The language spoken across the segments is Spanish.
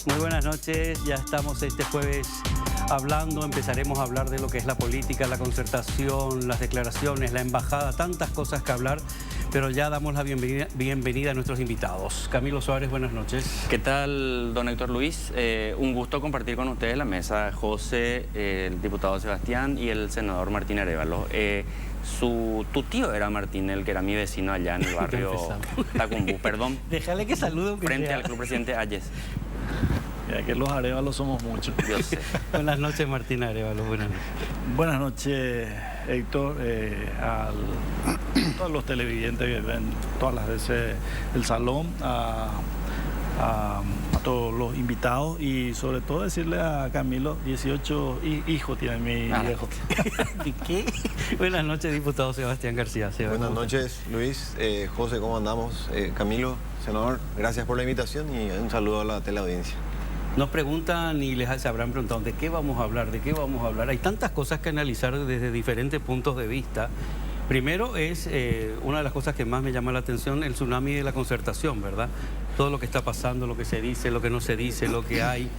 Muy buenas noches, ya estamos este jueves empezaremos a hablar de lo que es la política, la concertación, las declaraciones, la embajada, tantas cosas que hablar, pero ya damos la bienvenida a nuestros invitados. Camilo Suárez, buenas noches. ¿Qué tal, don Héctor Luis? Un gusto compartir con ustedes la mesa, José, el diputado Sebastián y el senador Martín Arévalo. Tu tío era Martín, el que era mi vecino allá en el barrio Tacumbú, perdón. Déjale que salude. Frente al Club Presidente Ayes. Mira que los Arévalos somos muchos. Yo sé. Buenas noches, Martín Arévalo. Buenas noches. Buenas noches, Héctor, a todos los televidentes que ven todas las veces el salón, a todos los invitados y sobre todo decirle a Camilo, 18 hijos tiene mi viejo. ¿Qué? Buenas noches, diputado Sebastián García. Buenas noches, Luis. José, ¿cómo andamos? Camilo, senador, gracias por la invitación y un saludo a la teleaudiencia. Nos preguntan y se habrán preguntado ¿de qué vamos a hablar? ¿De qué vamos a hablar? Hay tantas cosas que analizar desde diferentes puntos de vista. Primero es una de las cosas que más me llama la atención, el tsunami de la concertación, ¿verdad? Todo lo que está pasando, lo que se dice, lo que no se dice, lo que hay.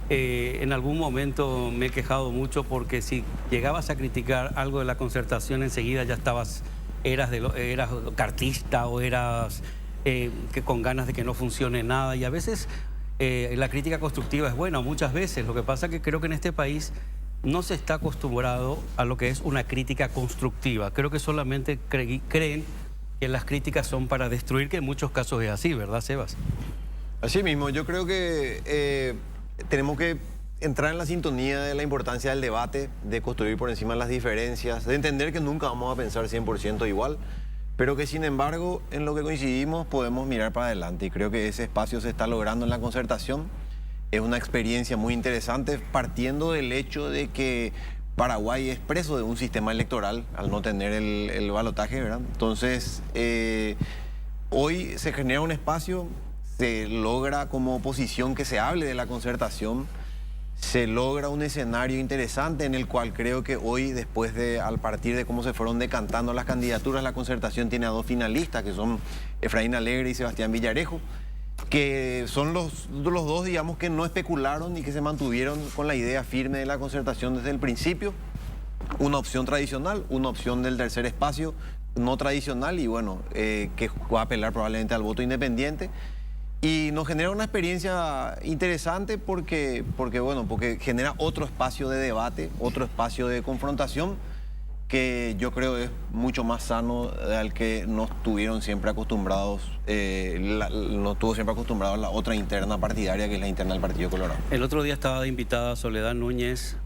En algún momento me he quejado mucho porque si llegabas a criticar algo de la concertación, enseguida ya eras cartista o eras con ganas de que no funcione nada. Y a veces la crítica constructiva es buena, muchas veces. Lo que pasa es que creo que en este país no se está acostumbrado a lo que es una crítica constructiva. Creo que solamente creen que las críticas son para destruir, que en muchos casos es así, ¿verdad, Sebas? Así mismo, yo creo que tenemos que entrar en la sintonía de la importancia del debate, de construir por encima de las diferencias, de entender que nunca vamos a pensar 100% igual, pero que sin embargo en lo que coincidimos podemos mirar para adelante y creo que ese espacio se está logrando en la concertación. Es una experiencia muy interesante partiendo del hecho de que Paraguay es preso de un sistema electoral al no tener el balotaje, ¿verdad? Entonces, hoy se genera un espacio, se logra como oposición que se hable de la concertación, se logra un escenario interesante en el cual creo que hoy, al partir de cómo se fueron decantando las candidaturas, la concertación tiene a dos finalistas, que son Efraín Alegre y Sebastián Villarejo, que son los dos, digamos, que no especularon y que se mantuvieron con la idea firme de la concertación desde el principio. Una opción tradicional, una opción del tercer espacio no tradicional y bueno, que va a apelar probablemente al voto independiente. Y nos genera una experiencia interesante porque genera otro espacio de debate, otro espacio de confrontación que yo creo es mucho más sano al que nos tuvieron siempre acostumbrados, nos tuvo siempre acostumbrados la otra interna partidaria, que es la interna del Partido Colorado. El otro día estaba de invitada Soledad Núñez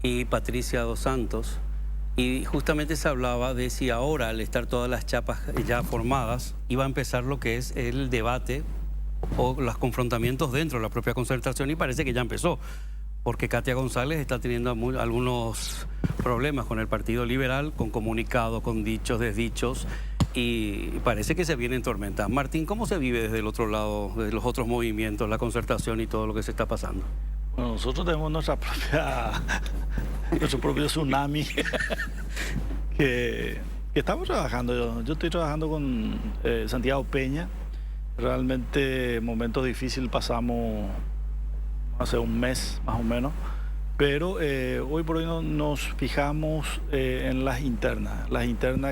y Patricia Dos Santos, y justamente se hablaba de si ahora, al estar todas las chapas ya formadas, iba a empezar lo que es el debate o los confrontamientos dentro de la propia concertación, y parece que ya empezó, porque Katia González está teniendo algunos problemas con el Partido Liberal, con comunicados, con dichos, desdichos, y parece que se viene en tormenta. Martín, ¿cómo se vive desde el otro lado, de los otros movimientos, la concertación y todo lo que se está pasando? Bueno, nosotros tenemos nuestro propio tsunami que estamos trabajando. Yo estoy trabajando con Santiago Peña. Realmente momentos difíciles pasamos hace un mes más o menos, pero hoy por hoy nos fijamos en las internas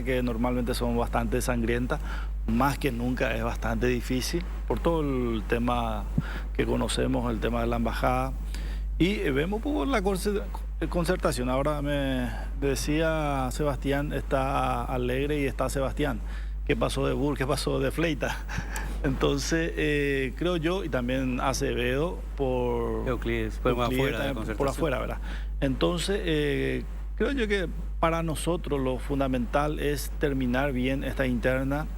que normalmente son bastante sangrientas, más que nunca es bastante difícil por todo el tema que conocemos, el tema de la embajada, y vemos por la concertación. Ahora me decía Sebastián, está Alegre y está Sebastián. ¿Qué pasó de Burr? ¿Qué pasó de Fleita? Entonces, creo yo, y también Acevedo por afuera, ¿verdad? Entonces, creo yo que para nosotros lo fundamental es terminar bien esta interna,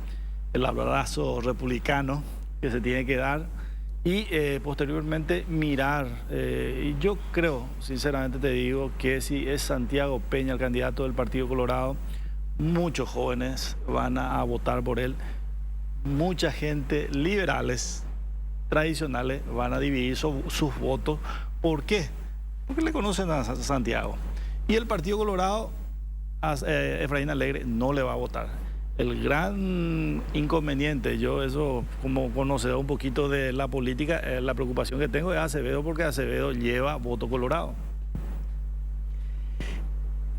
el abrazo republicano que se tiene que dar y posteriormente mirar. Y yo creo, sinceramente te digo, que si es Santiago Peña el candidato del Partido Colorado, muchos jóvenes van a votar por él. Mucha gente, liberales, tradicionales, van a dividir sus votos. ¿Por qué? Porque le conocen a Santiago. Y el Partido Colorado, Efraín Alegre, no le va a votar. El gran inconveniente, yo eso como conocedor un poquito de la política, la preocupación que tengo es Acevedo, porque Acevedo lleva voto colorado.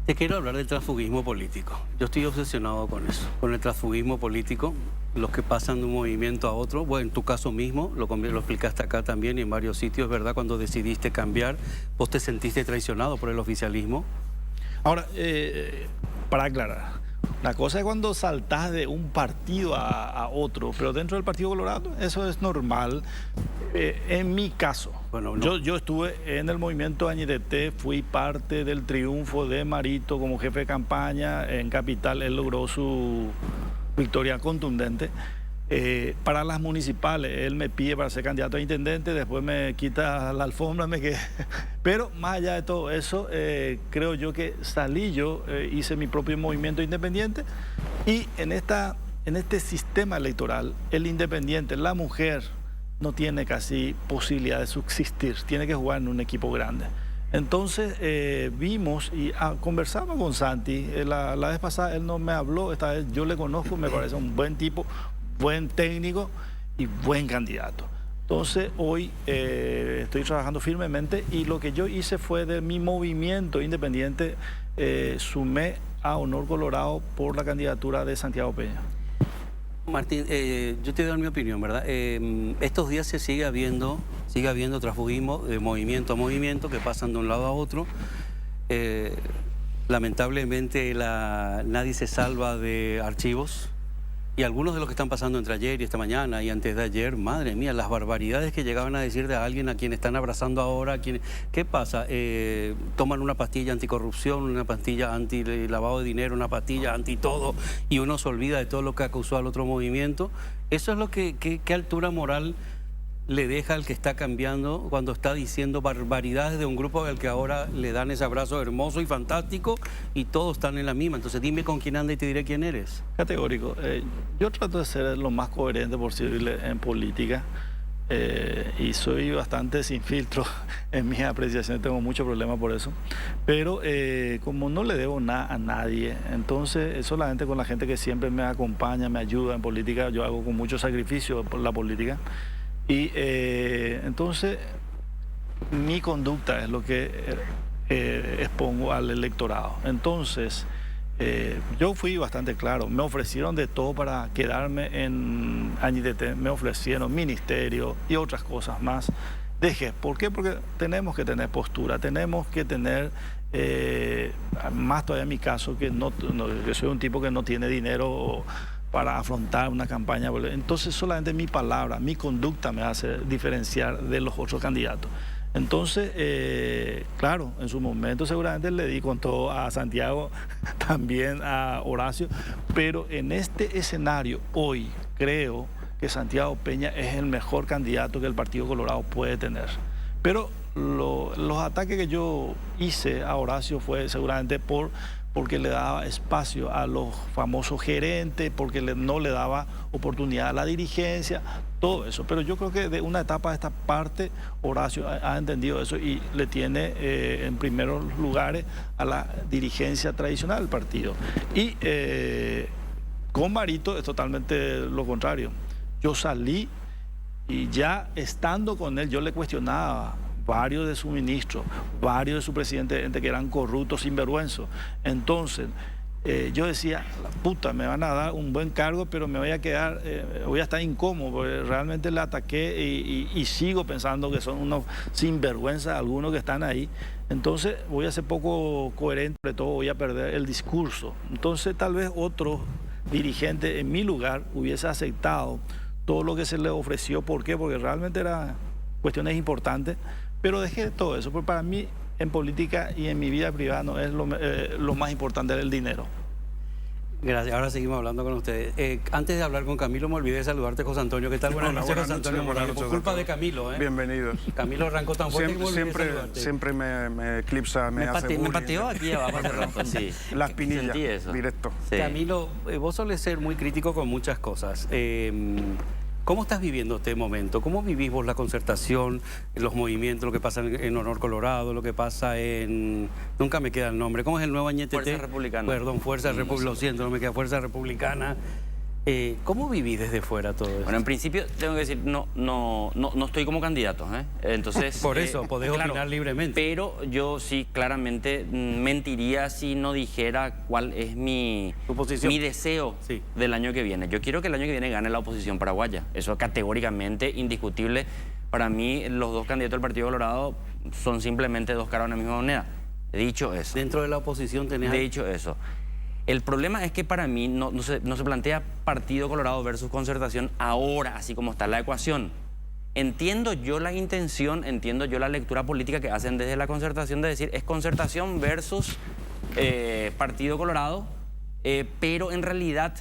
Te quiero hablar del transfugismo político. Yo estoy obsesionado con eso, con el transfugismo político, los que pasan de un movimiento a otro. Bueno, en tu caso mismo, lo explicaste acá también y en varios sitios, ¿verdad? Cuando decidiste cambiar, vos te sentiste traicionado por el oficialismo. Ahora, para aclarar, la cosa es cuando saltás de un partido a otro, pero dentro del Partido Colorado eso es normal. En mi caso, bueno, no. yo estuve en el movimiento Añidete, fui parte del triunfo de Marito como jefe de campaña en Capital. Él logró su victoria contundente. Para las municipales, él me pide para ser candidato a intendente, después me quita la alfombra, me quedé. Pero más allá de todo eso, creo yo que salí yo, hice mi propio movimiento independiente, y en este sistema electoral, el independiente, la mujer, no tiene casi posibilidad de subsistir, tiene que jugar en un equipo grande. Entonces vimos y conversamos con Santi, la vez pasada él no me habló, esta vez yo le conozco, me parece un buen tipo, buen técnico y buen candidato. Entonces hoy estoy trabajando firmemente, y lo que yo hice fue de mi movimiento independiente, sumé a Honor Colorado por la candidatura de Santiago Peña. Martín, yo te doy mi opinión, ¿verdad? Estos días se sigue habiendo transfugismo de movimiento a movimiento, que pasan de un lado a otro. Lamentablemente nadie se salva de archivos, y algunos de los que están pasando entre ayer y esta mañana y antes de ayer, madre mía, las barbaridades que llegaban a decir de alguien a quien están abrazando ahora. ¿Qué pasa? Toman una pastilla anticorrupción, una pastilla anti-lavado de dinero, una pastilla anti-todo, y uno se olvida de todo lo que acusó al otro movimiento. Eso es lo ¿qué altura moral le deja al que está cambiando cuando está diciendo barbaridades de un grupo al que ahora le dan ese abrazo hermoso y fantástico, y todos están en la misma? Entonces dime con quién anda y te diré quién eres. Categórico. Yo trato de ser lo más coherente posible en política, y soy bastante sin filtro en mis apreciaciones, tengo mucho problema por eso, pero como no le debo nada a nadie, entonces solamente con la gente que siempre me acompaña, me ayuda en política, yo hago con mucho sacrificio por la política. Y entonces mi conducta es lo que expongo al electorado. Entonces yo fui bastante claro, me ofrecieron de todo para quedarme en Añidete, me ofrecieron ministerio y otras cosas más. Dejé, ¿por qué? Porque tenemos que tener postura, tenemos que tener, más todavía en mi caso, que que soy un tipo que no tiene dinero para afrontar una campaña. Entonces solamente mi palabra, mi conducta me hace diferenciar de los otros candidatos. Entonces, claro, en su momento seguramente le di con todo a Santiago, también a Horacio, pero en este escenario hoy creo que Santiago Peña es el mejor candidato que el Partido Colorado puede tener. Pero los ataques que yo hice a Horacio fue seguramente porque le daba espacio a los famosos gerentes, porque no le daba oportunidad a la dirigencia, todo eso. Pero yo creo que de una etapa a esta parte, Horacio ha entendido eso y le tiene en primeros lugares a la dirigencia tradicional del partido. Y con Marito es totalmente lo contrario. Yo salí y ya estando con él, yo le cuestionaba varios de sus ministros, varios de sus presidentes que eran corruptos, sinvergüenzos. Entonces, yo decía, la puta, me van a dar un buen cargo, pero me voy a quedar, voy a estar incómodo, porque realmente le ataqué y sigo pensando que son unos sinvergüenzas algunos que están ahí. Entonces, voy a ser poco coherente, sobre todo voy a perder el discurso. Entonces, tal vez otro dirigente en mi lugar hubiese aceptado todo lo que se le ofreció. ¿Por qué? Porque realmente eran cuestiones importantes. Pero dejé todo eso, porque para mí en política y en mi vida privada no es lo más importante del dinero. Gracias, ahora seguimos hablando con ustedes. Antes de hablar con Camilo, me olvidé de saludarte, José Antonio. ¿Qué tal? Buenas noches, José Antonio Morales. Por culpa de Camilo, ¿eh? Bienvenidos. Camilo arrancó tan fuerte que me olvidé de saludarte. Siempre me eclipsa, me hace bullying. Me pateó aquí abajo hace rato, sí. La espinilla, directo. Sí. Camilo, vos solés ser muy crítico con muchas cosas. ¿Cómo estás viviendo este momento? ¿Cómo vivís vos la concertación, los movimientos, lo que pasa en Honor Colorado, lo que pasa en... Nunca me queda el nombre. ¿Cómo es el nuevo Añetete? Fuerza Republicana. Perdón, Fuerza Republicana. Lo siento, no me queda Fuerza Republicana. ¿Cómo vivís desde fuera todo esto? Bueno, en principio tengo que decir, no estoy como candidato, ¿eh? Entonces... Por eso, podés opinar libremente. Pero yo sí, claramente, mentiría si no dijera cuál es mi deseo del año que viene. Yo quiero que el año que viene gane la oposición paraguaya. Eso es categóricamente indiscutible. Para mí, los dos candidatos del Partido Colorado son simplemente dos caras de una misma moneda. Dicho eso. Dentro de la oposición tenés... Dicho eso. El problema es que para mí no se plantea Partido Colorado versus Concertación ahora, así como está la ecuación. Entiendo yo la intención, entiendo yo la lectura política que hacen desde la Concertación de decir es Concertación versus Partido Colorado, pero en realidad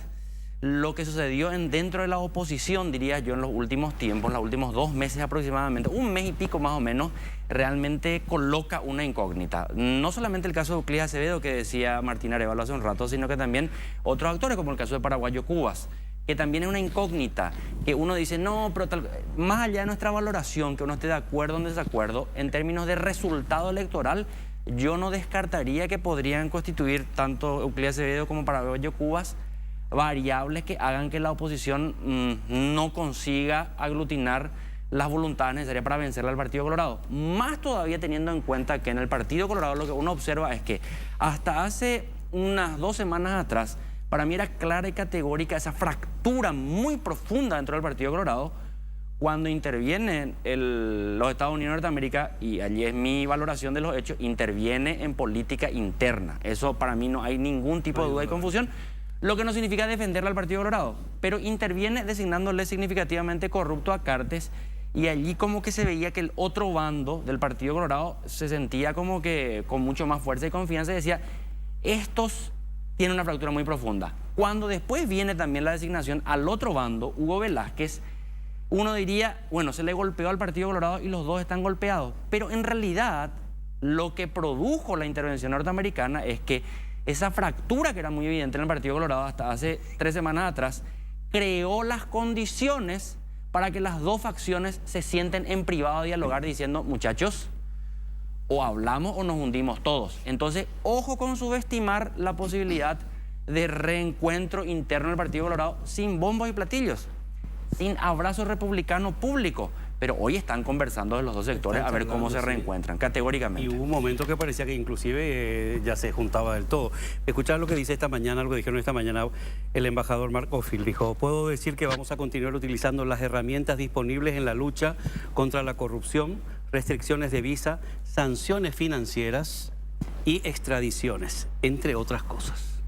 lo que sucedió dentro de la oposición, diría yo, en los últimos tiempos, los últimos 2 meses aproximadamente, 1 mes y pico más o menos, realmente coloca una incógnita. No solamente el caso de Euclides Acevedo, que decía Martín Arévalo hace un rato, sino que también otros actores, como el caso de Paraguayo Cubas, que también es una incógnita, que uno dice, no, pero más allá de nuestra valoración, que uno esté de acuerdo o en desacuerdo, en términos de resultado electoral, yo no descartaría que podrían constituir tanto Euclides Acevedo como Paraguayo Cubas variables que hagan que la oposición no consiga aglutinar las voluntades necesarias para vencerle al Partido Colorado. Más todavía teniendo en cuenta que en el Partido Colorado lo que uno observa es que hasta hace unas 2 semanas atrás, para mí era clara y categórica esa fractura muy profunda dentro del Partido Colorado cuando intervienen los Estados Unidos de Norteamérica, y allí es mi valoración de los hechos, interviene en política interna. Eso para mí no hay ningún tipo de duda y confusión. Lo que no significa defenderle al Partido Colorado, pero interviene designándole significativamente corrupto a Cartes, y allí como que se veía que el otro bando del Partido Colorado se sentía como que con mucho más fuerza y confianza y decía, estos tienen una fractura muy profunda. Cuando después viene también la designación al otro bando, Hugo Velázquez, uno diría, bueno, se le golpeó al Partido Colorado y los dos están golpeados, pero en realidad lo que produjo la intervención norteamericana es que esa fractura que era muy evidente en el Partido Colorado hasta hace 3 semanas atrás, creó las condiciones para que las dos facciones se sienten en privado a dialogar diciendo, muchachos, o hablamos o nos hundimos todos. Entonces, ojo con subestimar la posibilidad de reencuentro interno del Partido Colorado sin bombos y platillos, sin abrazo republicano público. Pero hoy están conversando de los dos sectores a ver cómo se reencuentran, categóricamente. Y hubo un momento que parecía que inclusive ya se juntaba del todo. Escuchar lo que dice esta mañana, lo que dijeron esta mañana el embajador Mark Ofield. Dijo, puedo decir que vamos a continuar utilizando las herramientas disponibles en la lucha contra la corrupción, restricciones de visa, sanciones financieras y extradiciones, entre otras cosas.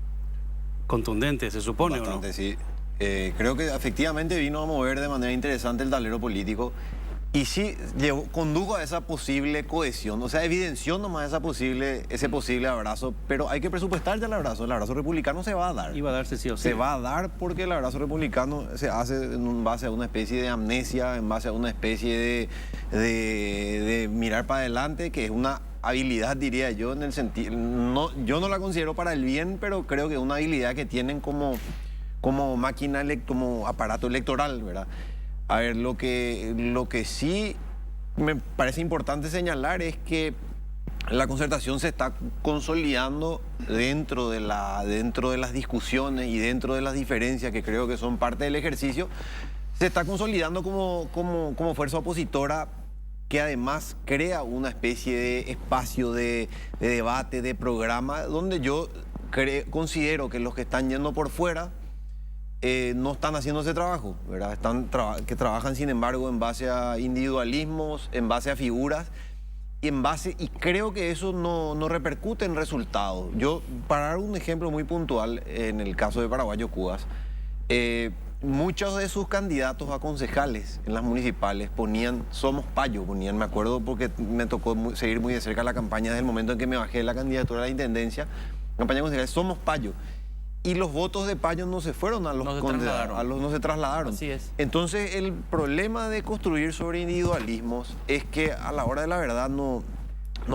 Contundente, se supone, Bastante, ¿o no? Sí. Creo que efectivamente vino a mover de manera interesante el tablero político y sí condujo a esa posible cohesión, o sea, evidenció nomás ese posible abrazo, pero hay que presupuestar ya el abrazo republicano se va a dar. Iba a darse sí o sí. Se va a dar porque el abrazo republicano se hace en base a una especie de amnesia, en base a una especie de mirar para adelante, que es una habilidad, diría yo, en el sentido, yo no la considero para el bien, pero creo que es una habilidad que tienen como máquina, como aparato electoral, ¿verdad? A ver, lo que sí me parece importante señalar es que la concertación se está consolidando dentro de las discusiones y dentro de las diferencias que creo que son parte del ejercicio, se está consolidando como fuerza opositora que además crea una especie de espacio de debate, de programa, donde yo considero que los que están yendo por fuera no están haciendo ese trabajo, ¿verdad? Que trabajan, sin embargo, en base a individualismos, en base a figuras, y creo que eso no repercute en resultados. Yo, para dar un ejemplo muy puntual, en el caso de Paraguayo Cubas, muchos de sus candidatos a concejales en las municipales ponían Somos Payo, me acuerdo porque me tocó seguir muy de cerca la campaña desde el momento en que me bajé de la candidatura a la intendencia, campaña concejal, Somos Payo. Y los votos de Payo no se fueron a los no se trasladaron. Así es. Entonces, el problema de construir sobre individualismos es que a la hora de la verdad no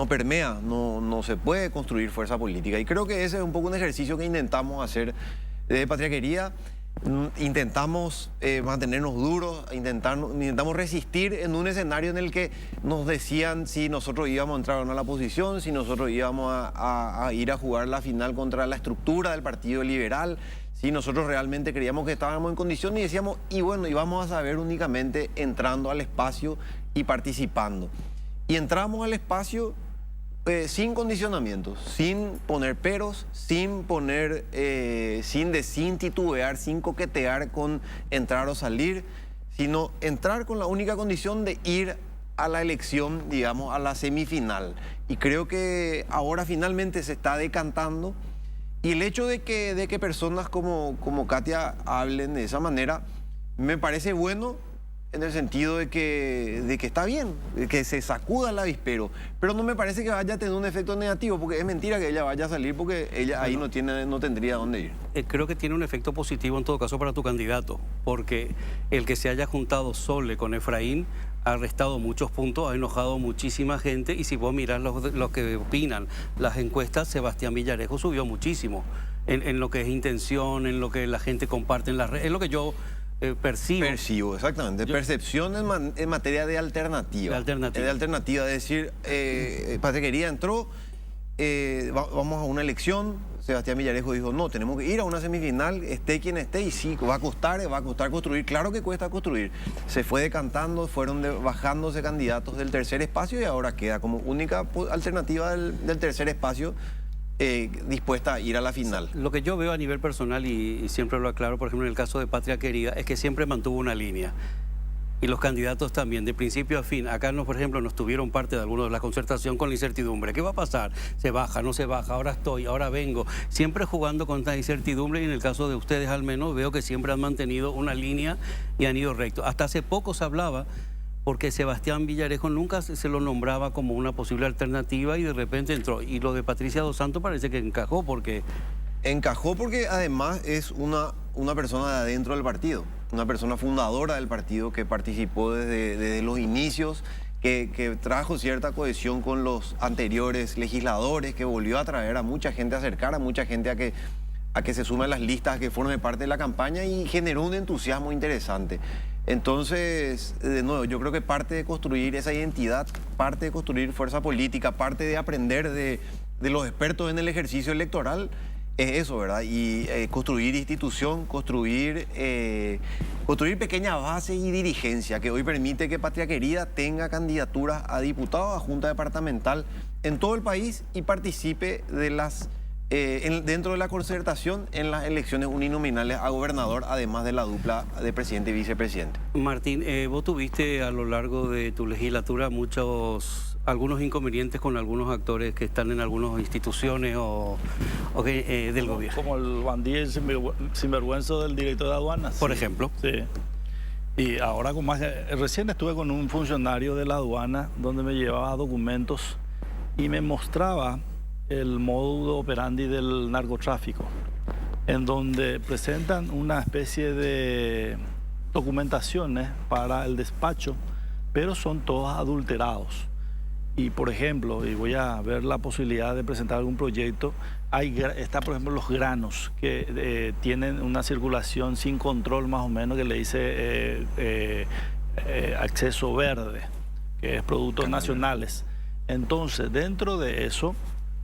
permea, no se puede construir fuerza política. Y creo que ese es un poco un ejercicio que intentamos hacer desde Patriarquería. intentamos mantenernos duros, intentamos resistir en un escenario en el que nos decían si nosotros íbamos a entrar o no a la posición, si nosotros íbamos a ir a jugar la final contra la estructura del Partido Liberal, si nosotros realmente creíamos que estábamos en condición, y decíamos, y bueno, íbamos a saber únicamente entrando al espacio y participando. Y entramos al espacio sin condicionamientos, sin poner peros, sin titubear, sin coquetear con entrar o salir, sino entrar con la única condición de ir a la elección, digamos, a la semifinal. Y creo que ahora finalmente se está decantando, y el hecho de que personas como Katia hablen de esa manera me parece bueno, en el sentido de que está bien, de que se sacuda el avispero, pero no me parece que vaya a tener un efecto negativo, porque es mentira que ella vaya a salir, porque ella ahí no tendría dónde ir. Creo que tiene un efecto positivo en todo caso para tu candidato, porque el que se haya juntado Sole con Efraín ha restado muchos puntos, ha enojado muchísima gente, y si vos mirás los que opinan las encuestas, Sebastián Villarejo subió muchísimo en lo que es intención, en lo que la gente comparte en las redes, es lo que yo percibo, exactamente. Percepción en materia de alternativa. De alternativa, es decir, Patriaquería entró, vamos a una elección, Sebastián Villarejo dijo, no, tenemos que ir a una semifinal, esté quien esté, y sí, va a costar construir, claro que cuesta construir. Se fue decantando, fueron bajándose candidatos del tercer espacio, y ahora queda como única alternativa del tercer espacio, dispuesta a ir a la final. Lo que yo veo a nivel personal, y siempre lo aclaro, por ejemplo, en el caso de Patria Querida, es que siempre mantuvo una línea. Y los candidatos también, de principio a fin. Acá, por ejemplo, nos tuvieron parte de algunos de la concertación con la incertidumbre. ¿Qué va a pasar? ¿Se baja? ¿No se baja? Ahora estoy, ahora vengo. Siempre jugando con la incertidumbre, y en el caso de ustedes al menos veo que siempre han mantenido una línea y han ido recto. Hasta hace poco se hablaba, porque Sebastián Villarejo nunca se lo nombraba como una posible alternativa, y de repente entró. Y lo de Patricia Dos Santos parece que encajó porque además es una persona de adentro del partido, una persona fundadora del partido, que participó desde los inicios, que trajo cierta cohesión con los anteriores legisladores, que volvió a traer a mucha gente, a acercar a mucha gente a que se sume a las listas, a que forme parte de la campaña, y generó un entusiasmo interesante. Entonces, de nuevo, yo creo que parte de construir esa identidad, parte de construir fuerza política, parte de aprender de los expertos en el ejercicio electoral, es eso, ¿verdad? Y construir institución, construir pequeña base y dirigencia, que hoy permite que Patria Querida tenga candidaturas a diputados, a junta departamental en todo el país, y participe de dentro de la concertación en las elecciones uninominales a gobernador, además de la dupla de presidente y vicepresidente. Martín, vos tuviste a lo largo de tu legislatura algunos inconvenientes con algunos actores que están en algunas instituciones del gobierno. Como el bandido sinvergüenza del director de aduanas. Por ejemplo. Sí. Y ahora recién estuve con un funcionario de la aduana donde me llevaba documentos y me mostraba el modo operandi del narcotráfico, en donde presentan una especie de documentaciones para el despacho, pero son todos adulterados. Y por ejemplo, y voy a ver la posibilidad de presentar algún proyecto, está por ejemplo los granos, que tienen una circulación sin control más o menos, que le dice acceso verde, que es productos nacionales. Entonces, dentro de eso,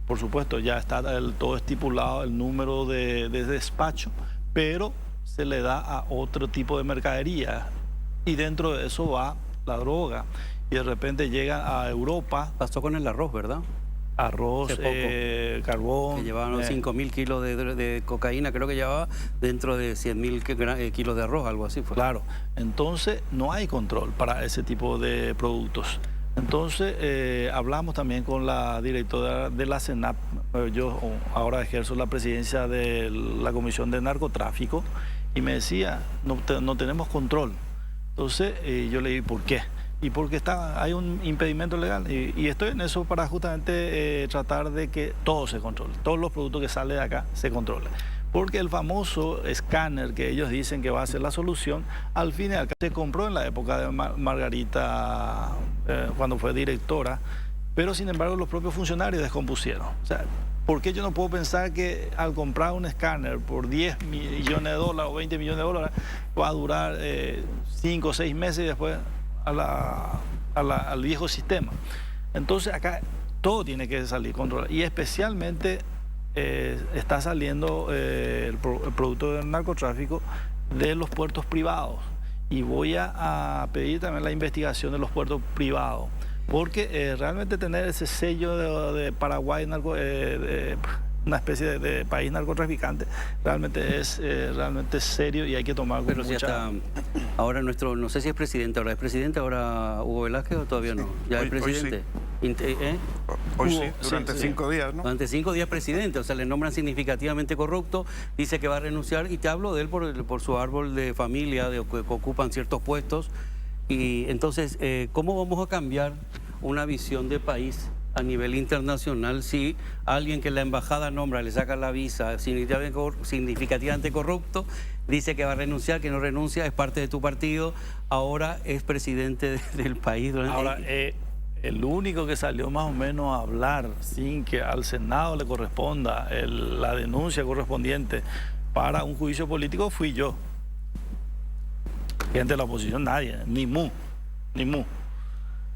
por supuesto, ya está todo estipulado el número de despacho, pero se le da a otro tipo de mercadería, y dentro de eso va la droga, y de repente llega a Europa. Pasó con el arroz, ¿verdad? Arroz, carbón. Que llevaban 5.000 kilos de cocaína, creo que llevaba dentro de 100.000 kilos de arroz, algo así fue. Claro, entonces no hay control para ese tipo de productos. Entonces, hablamos también con la directora de la CENAP. Yo ahora ejerzo la presidencia de la Comisión de Narcotráfico, y me decía, no tenemos control. Entonces, yo le dije, ¿por qué? Y porque hay un impedimento legal, y estoy en eso para justamente tratar de que todo se controle, todos los productos que salen de acá se controlen. Porque el famoso escáner que ellos dicen que va a ser la solución, al fin y al cabo se compró en la época de Margarita, cuando fue directora, pero sin embargo los propios funcionarios descompusieron. O sea, ¿Por qué yo no puedo pensar que al comprar un escáner por 10 millones de dólares o 20 millones de dólares va a durar 5 o 6 meses y después al viejo sistema? Entonces acá todo tiene que salir controlado y especialmente está saliendo el producto del narcotráfico de los puertos privados y voy a pedir también la investigación de los puertos privados porque realmente tener ese sello de Paraguay, una especie de país narcotraficante, realmente es realmente serio y hay que tomar Pero mucha... si hasta ahora no sé si es presidente, ahora es presidente, ahora Hugo Velázquez o todavía no, ya es Hoy presidente. Hoy sí, Hugo, durante sí. 5 días, ¿no? Durante 5 días presidente, o sea, le nombran significativamente corrupto, dice que va a renunciar y te hablo de él por su árbol de familia, que ocupan ciertos puestos. Y entonces, ¿cómo vamos a cambiar una visión de país a nivel internacional si alguien que la embajada nombra, le saca la visa significativamente corrupto, dice que va a renunciar, que no renuncia, es parte de tu partido, ahora es presidente del país? Ahora, el único que salió más o menos a hablar sin que al Senado le corresponda la denuncia correspondiente para un juicio político fui yo. Gente de la oposición, nadie, ni mu.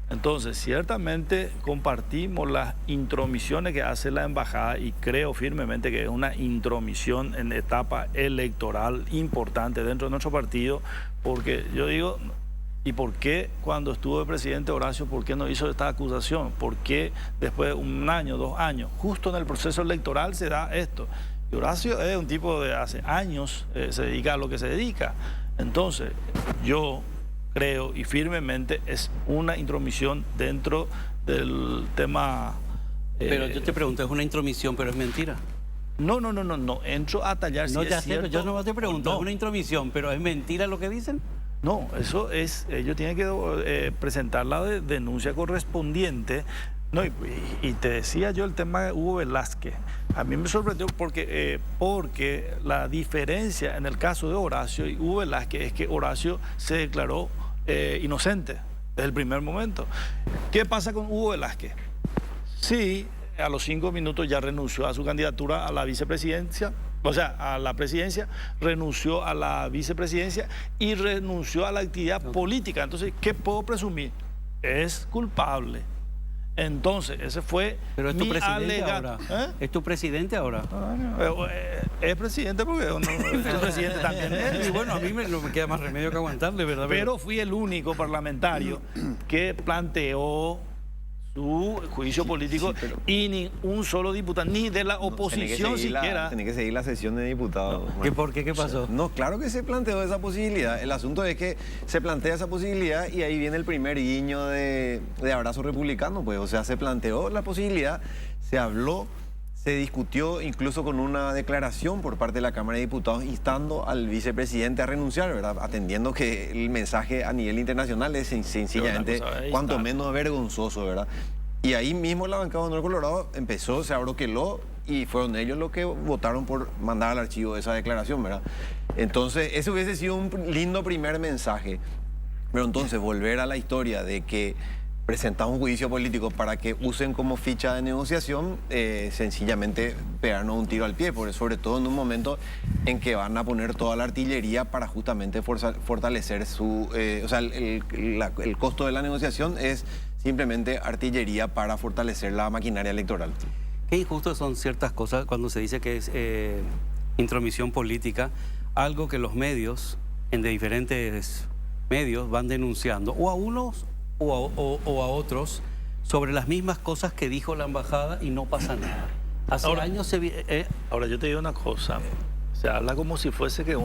Entonces, ciertamente compartimos las intromisiones que hace la embajada y creo firmemente que es una intromisión en etapa electoral importante dentro de nuestro partido, porque yo digo, ¿y por qué cuando estuvo el presidente Horacio, por qué no hizo esta acusación? ¿Por qué después de 1 año, 2 años, justo en el proceso electoral se da esto? Y Horacio es un tipo de hace años, se dedica a lo que se dedica. Entonces, yo creo y firmemente es una intromisión dentro del tema... Pero yo te pregunto, es una intromisión, pero es mentira. No entro a tallar si No, es ya sé, cierto, yo no te pregunto, no. es una intromisión, pero ¿es mentira lo que dicen? No, eso es, ellos tienen que presentar la denuncia correspondiente. No, y te decía yo el tema de Hugo Velázquez. A mí me sorprendió porque la diferencia en el caso de Horacio y Hugo Velázquez es que Horacio se declaró inocente desde el primer momento. ¿Qué pasa con Hugo Velázquez? Sí, a los 5 minutos ya renunció a su candidatura a la vicepresidencia, o sea, a la presidencia, renunció a la vicepresidencia y renunció a la actividad política. Entonces, ¿qué puedo presumir? Es culpable. Entonces, ese fue Pero es tu mi presidente alegato. ahora. ¿Es tu presidente ahora? Es presidente porque es presidente también. Y bueno, a mí no me queda más remedio que aguantarle, ¿verdad? Pero fui el único parlamentario que planteó su juicio político y ni un solo diputado, ni de la oposición siquiera. Tiene que seguir la sesión de diputados. ¿Por qué? ¿Qué pasó? No, claro que se planteó esa posibilidad. El asunto es que se plantea esa posibilidad y ahí viene el primer guiño de abrazo republicano, pues. O sea, se planteó la posibilidad, se habló, se discutió incluso con una declaración por parte de la Cámara de Diputados instando al vicepresidente a renunciar, ¿verdad? Atendiendo que el mensaje a nivel internacional es sencillamente cuanto menos vergonzoso, ¿verdad? Y ahí mismo la bancada de Honor Colorado empezó, se abroqueló y fueron ellos los que votaron por mandar al archivo esa declaración, ¿verdad? Entonces, ese hubiese sido un lindo primer mensaje. Pero entonces, volver a la historia de que presentamos un juicio político para que usen como ficha de negociación, sencillamente pegarnos un tiro al pie, sobre todo en un momento en que van a poner toda la artillería para justamente fortalecer su... o sea, el costo de la negociación es simplemente artillería para fortalecer la maquinaria electoral. Qué injustos son ciertas cosas cuando se dice que es intromisión política, algo que los medios, de diferentes medios, van denunciando, o a unos o a otros, sobre las mismas cosas que dijo la embajada y no pasa nada. Hace años se... Ahora, yo te digo una cosa, se habla como si fuese que es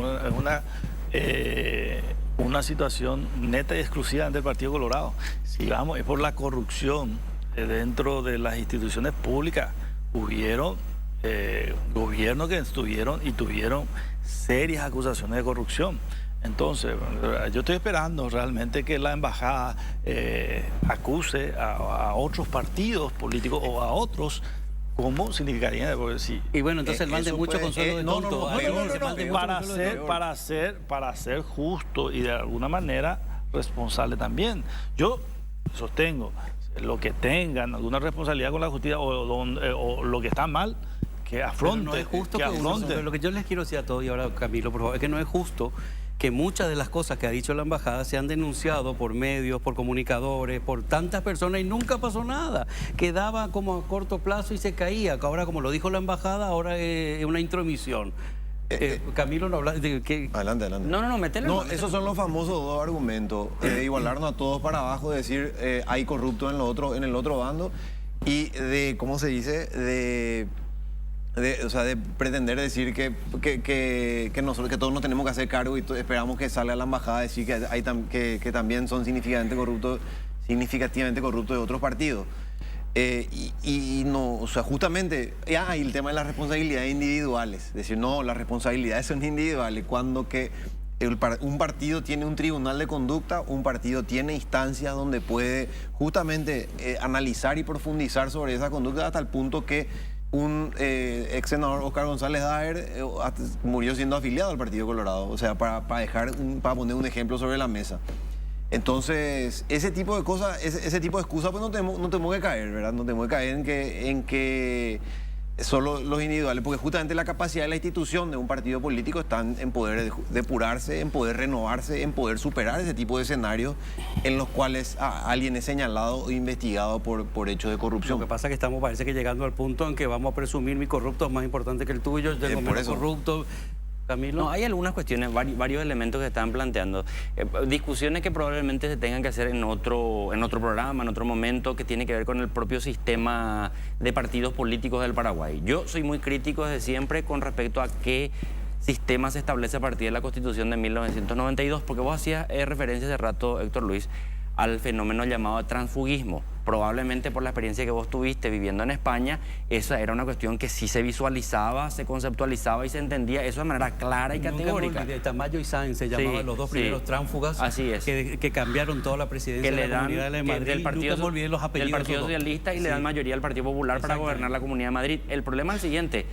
una situación neta y exclusiva del Partido Colorado. Si vamos, es por la corrupción dentro de las instituciones públicas. Hubieron gobiernos que tuvieron serias acusaciones de corrupción. Entonces, yo estoy esperando realmente que la embajada acuse a otros partidos políticos o a otros como significaría. Y bueno, entonces el mal de mucho consuelo de tonto. Para ser justo y de alguna manera responsable también. Yo sostengo, lo que tengan alguna responsabilidad con la justicia o lo que está mal, que afronte. Pero no es justo que afronte. pero lo que yo les quiero decir a todos, y ahora Camilo, por favor, es que no es justo que muchas de las cosas que ha dicho la embajada se han denunciado por medios, por comunicadores, por tantas personas y nunca pasó nada. Quedaba como a corto plazo y se caía. Ahora, como lo dijo la embajada, ahora es una intromisión. Camilo no habla de que... Adelante, adelante. No, métele. No, esos son los famosos dos argumentos. Igualarnos a todos para abajo, decir hay corruptos en el otro bando y de, ¿cómo se dice? O sea, de pretender decir que nosotros, que todos nos tenemos que hacer cargo y esperamos que salga la embajada a decir que también son significativamente corruptos de otros partidos. Y no, o sea, justamente, hay el tema de las responsabilidades individuales. Es decir, no, las responsabilidades son individuales. Cuando que un partido tiene un tribunal de conducta, un partido tiene instancias donde puede justamente analizar y profundizar sobre esa conducta hasta el punto que un ex senador, Oscar González Daer, murió siendo afiliado al Partido Colorado. O sea, para poner un ejemplo sobre la mesa. Entonces, ese tipo de cosas, ese tipo de excusas, pues no tenemos que caer, ¿verdad? No tenemos que caer en que solo los individuales, porque justamente la capacidad de la institución de un partido político está en poder depurarse, en poder renovarse, en poder superar ese tipo de escenarios en los cuales alguien es señalado o investigado por hechos de corrupción. Lo que pasa es que estamos, parece que llegando al punto en que vamos a presumir mi corrupto es más importante que el tuyo, yo tengo menos corrupto. Camilo. No, hay algunas cuestiones, varios elementos que están planteando. Discusiones que probablemente se tengan que hacer en otro programa, en otro momento, que tiene que ver con el propio sistema de partidos políticos del Paraguay. Yo soy muy crítico desde siempre con respecto a qué sistema se establece a partir de la Constitución de 1992, porque vos hacías referencia hace rato, Héctor Luis, al fenómeno llamado transfugismo. Probablemente por la experiencia que vos tuviste viviendo en España, esa era una cuestión que sí se visualizaba, se conceptualizaba y se entendía eso de manera clara y categórica. Tamayo y Sáenz se llamaban los dos primeros tránsfugas. Así es. Que cambiaron toda la presidencia de la Comunidad de Madrid. Del Partido Socialista y le dan mayoría al Partido Popular para gobernar la Comunidad de Madrid. El problema es el siguiente.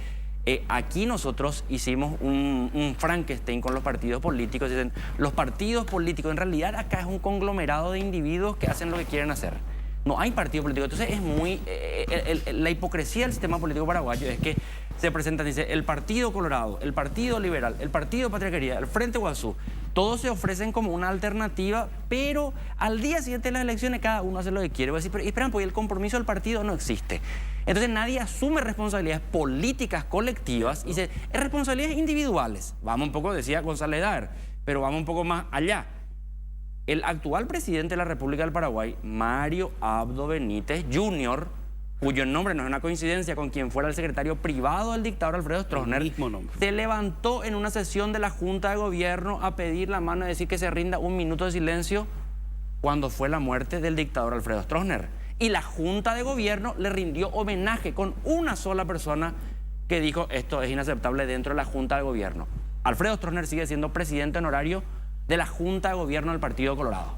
Aquí nosotros hicimos un Frankenstein con los partidos políticos. Dicen, los partidos políticos, en realidad acá es un conglomerado de individuos que hacen lo que quieren hacer. No hay partido político. Entonces es muy... la hipocresía del sistema político paraguayo es que se presentan, dice, el Partido Colorado, el Partido Liberal, el Partido Patria Querida, el Frente Guazú. Todos se ofrecen como una alternativa, pero al día siguiente de las elecciones cada uno hace lo que quiere. Voy a decir, pero esperan, pues el compromiso del partido no existe. Entonces nadie asume responsabilidades políticas colectivas y dice, es responsabilidades individuales. Vamos un poco, decía González Daer, pero vamos un poco más allá. El actual presidente de la República del Paraguay, Mario Abdo Benítez Jr., cuyo nombre no es una coincidencia con quien fuera el secretario privado del dictador Alfredo Stroessner, se levantó en una sesión de la Junta de Gobierno a pedir la mano y decir que se rinda un minuto de silencio cuando fue la muerte del dictador Alfredo Stroessner. Y la Junta de Gobierno le rindió homenaje con una sola persona que dijo esto es inaceptable dentro de la Junta de Gobierno. Alfredo Stroessner sigue siendo presidente honorario de la Junta de Gobierno del Partido Colorado.